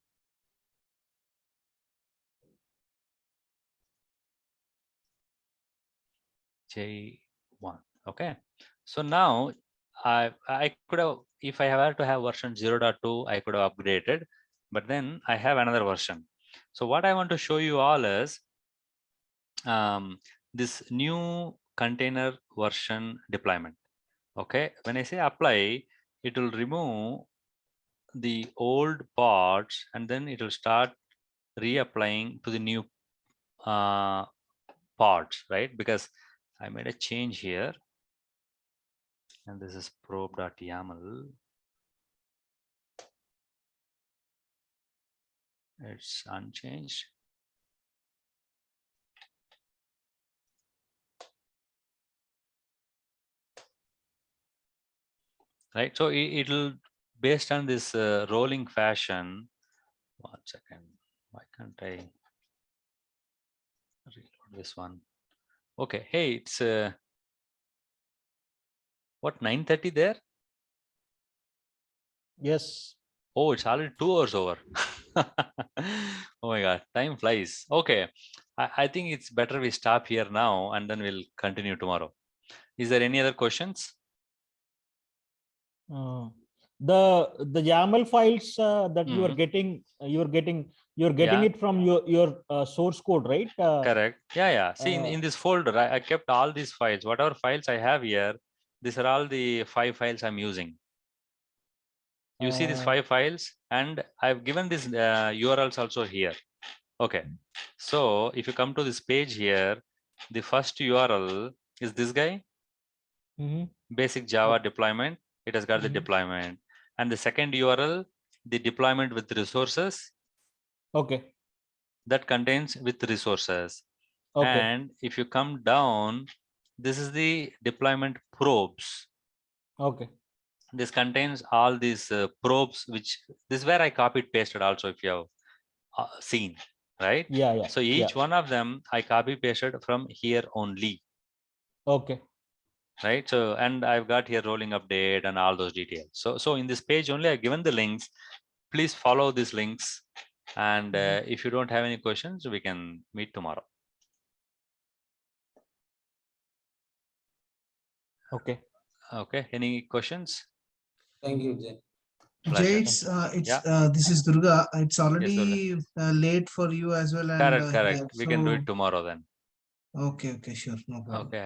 J1. Okay. So now I could have, if I had to have version 0.2, I could have upgraded, but then I have another version. So what I want to show you all is this new container version deployment. Okay, when I say apply, it will remove the old pods and then it will start reapplying to the new pods, right? Because I made a change here, and this is probe.yaml. It's unchanged. Right, so it'll based on this rolling fashion. 1 second, why can't I reload this one? Okay, hey, it's what, 9:30 there? Yes. Oh, it's already 2 hours over. Oh my God, time flies. Okay, I think it's better we stop here now and then we'll continue tomorrow. Is there any other questions? The YAML files that you are getting, you're getting it from your source code, right? Correct. Yeah. See, in this folder, I kept all these files. Whatever files I have here, these are all the 5 files I'm using. You see these 5 files, and I've given these URLs also here. Okay. So if you come to this page here, the first URL is this guy. Basic Java deployment. It has got the deployment. And the second URL, the deployment with resources. Okay. That contains with resources. Okay. And if you come down, this is the deployment probes. Okay. This contains all these probes, which this is where I copied pasted also, if you have seen, right? Yeah. So each one of them I copy pasted from here only. Okay. Right. So, and I've got here rolling update and all those details. So in this page only I've given the links. Please follow these links. And if you don't have any questions, we can meet tomorrow. Okay. Okay. Any questions? Thank you, Jay. Jay, this is Durga. It's already late for you as well. And correct. We can do it tomorrow then. Okay, sure, no problem. Okay.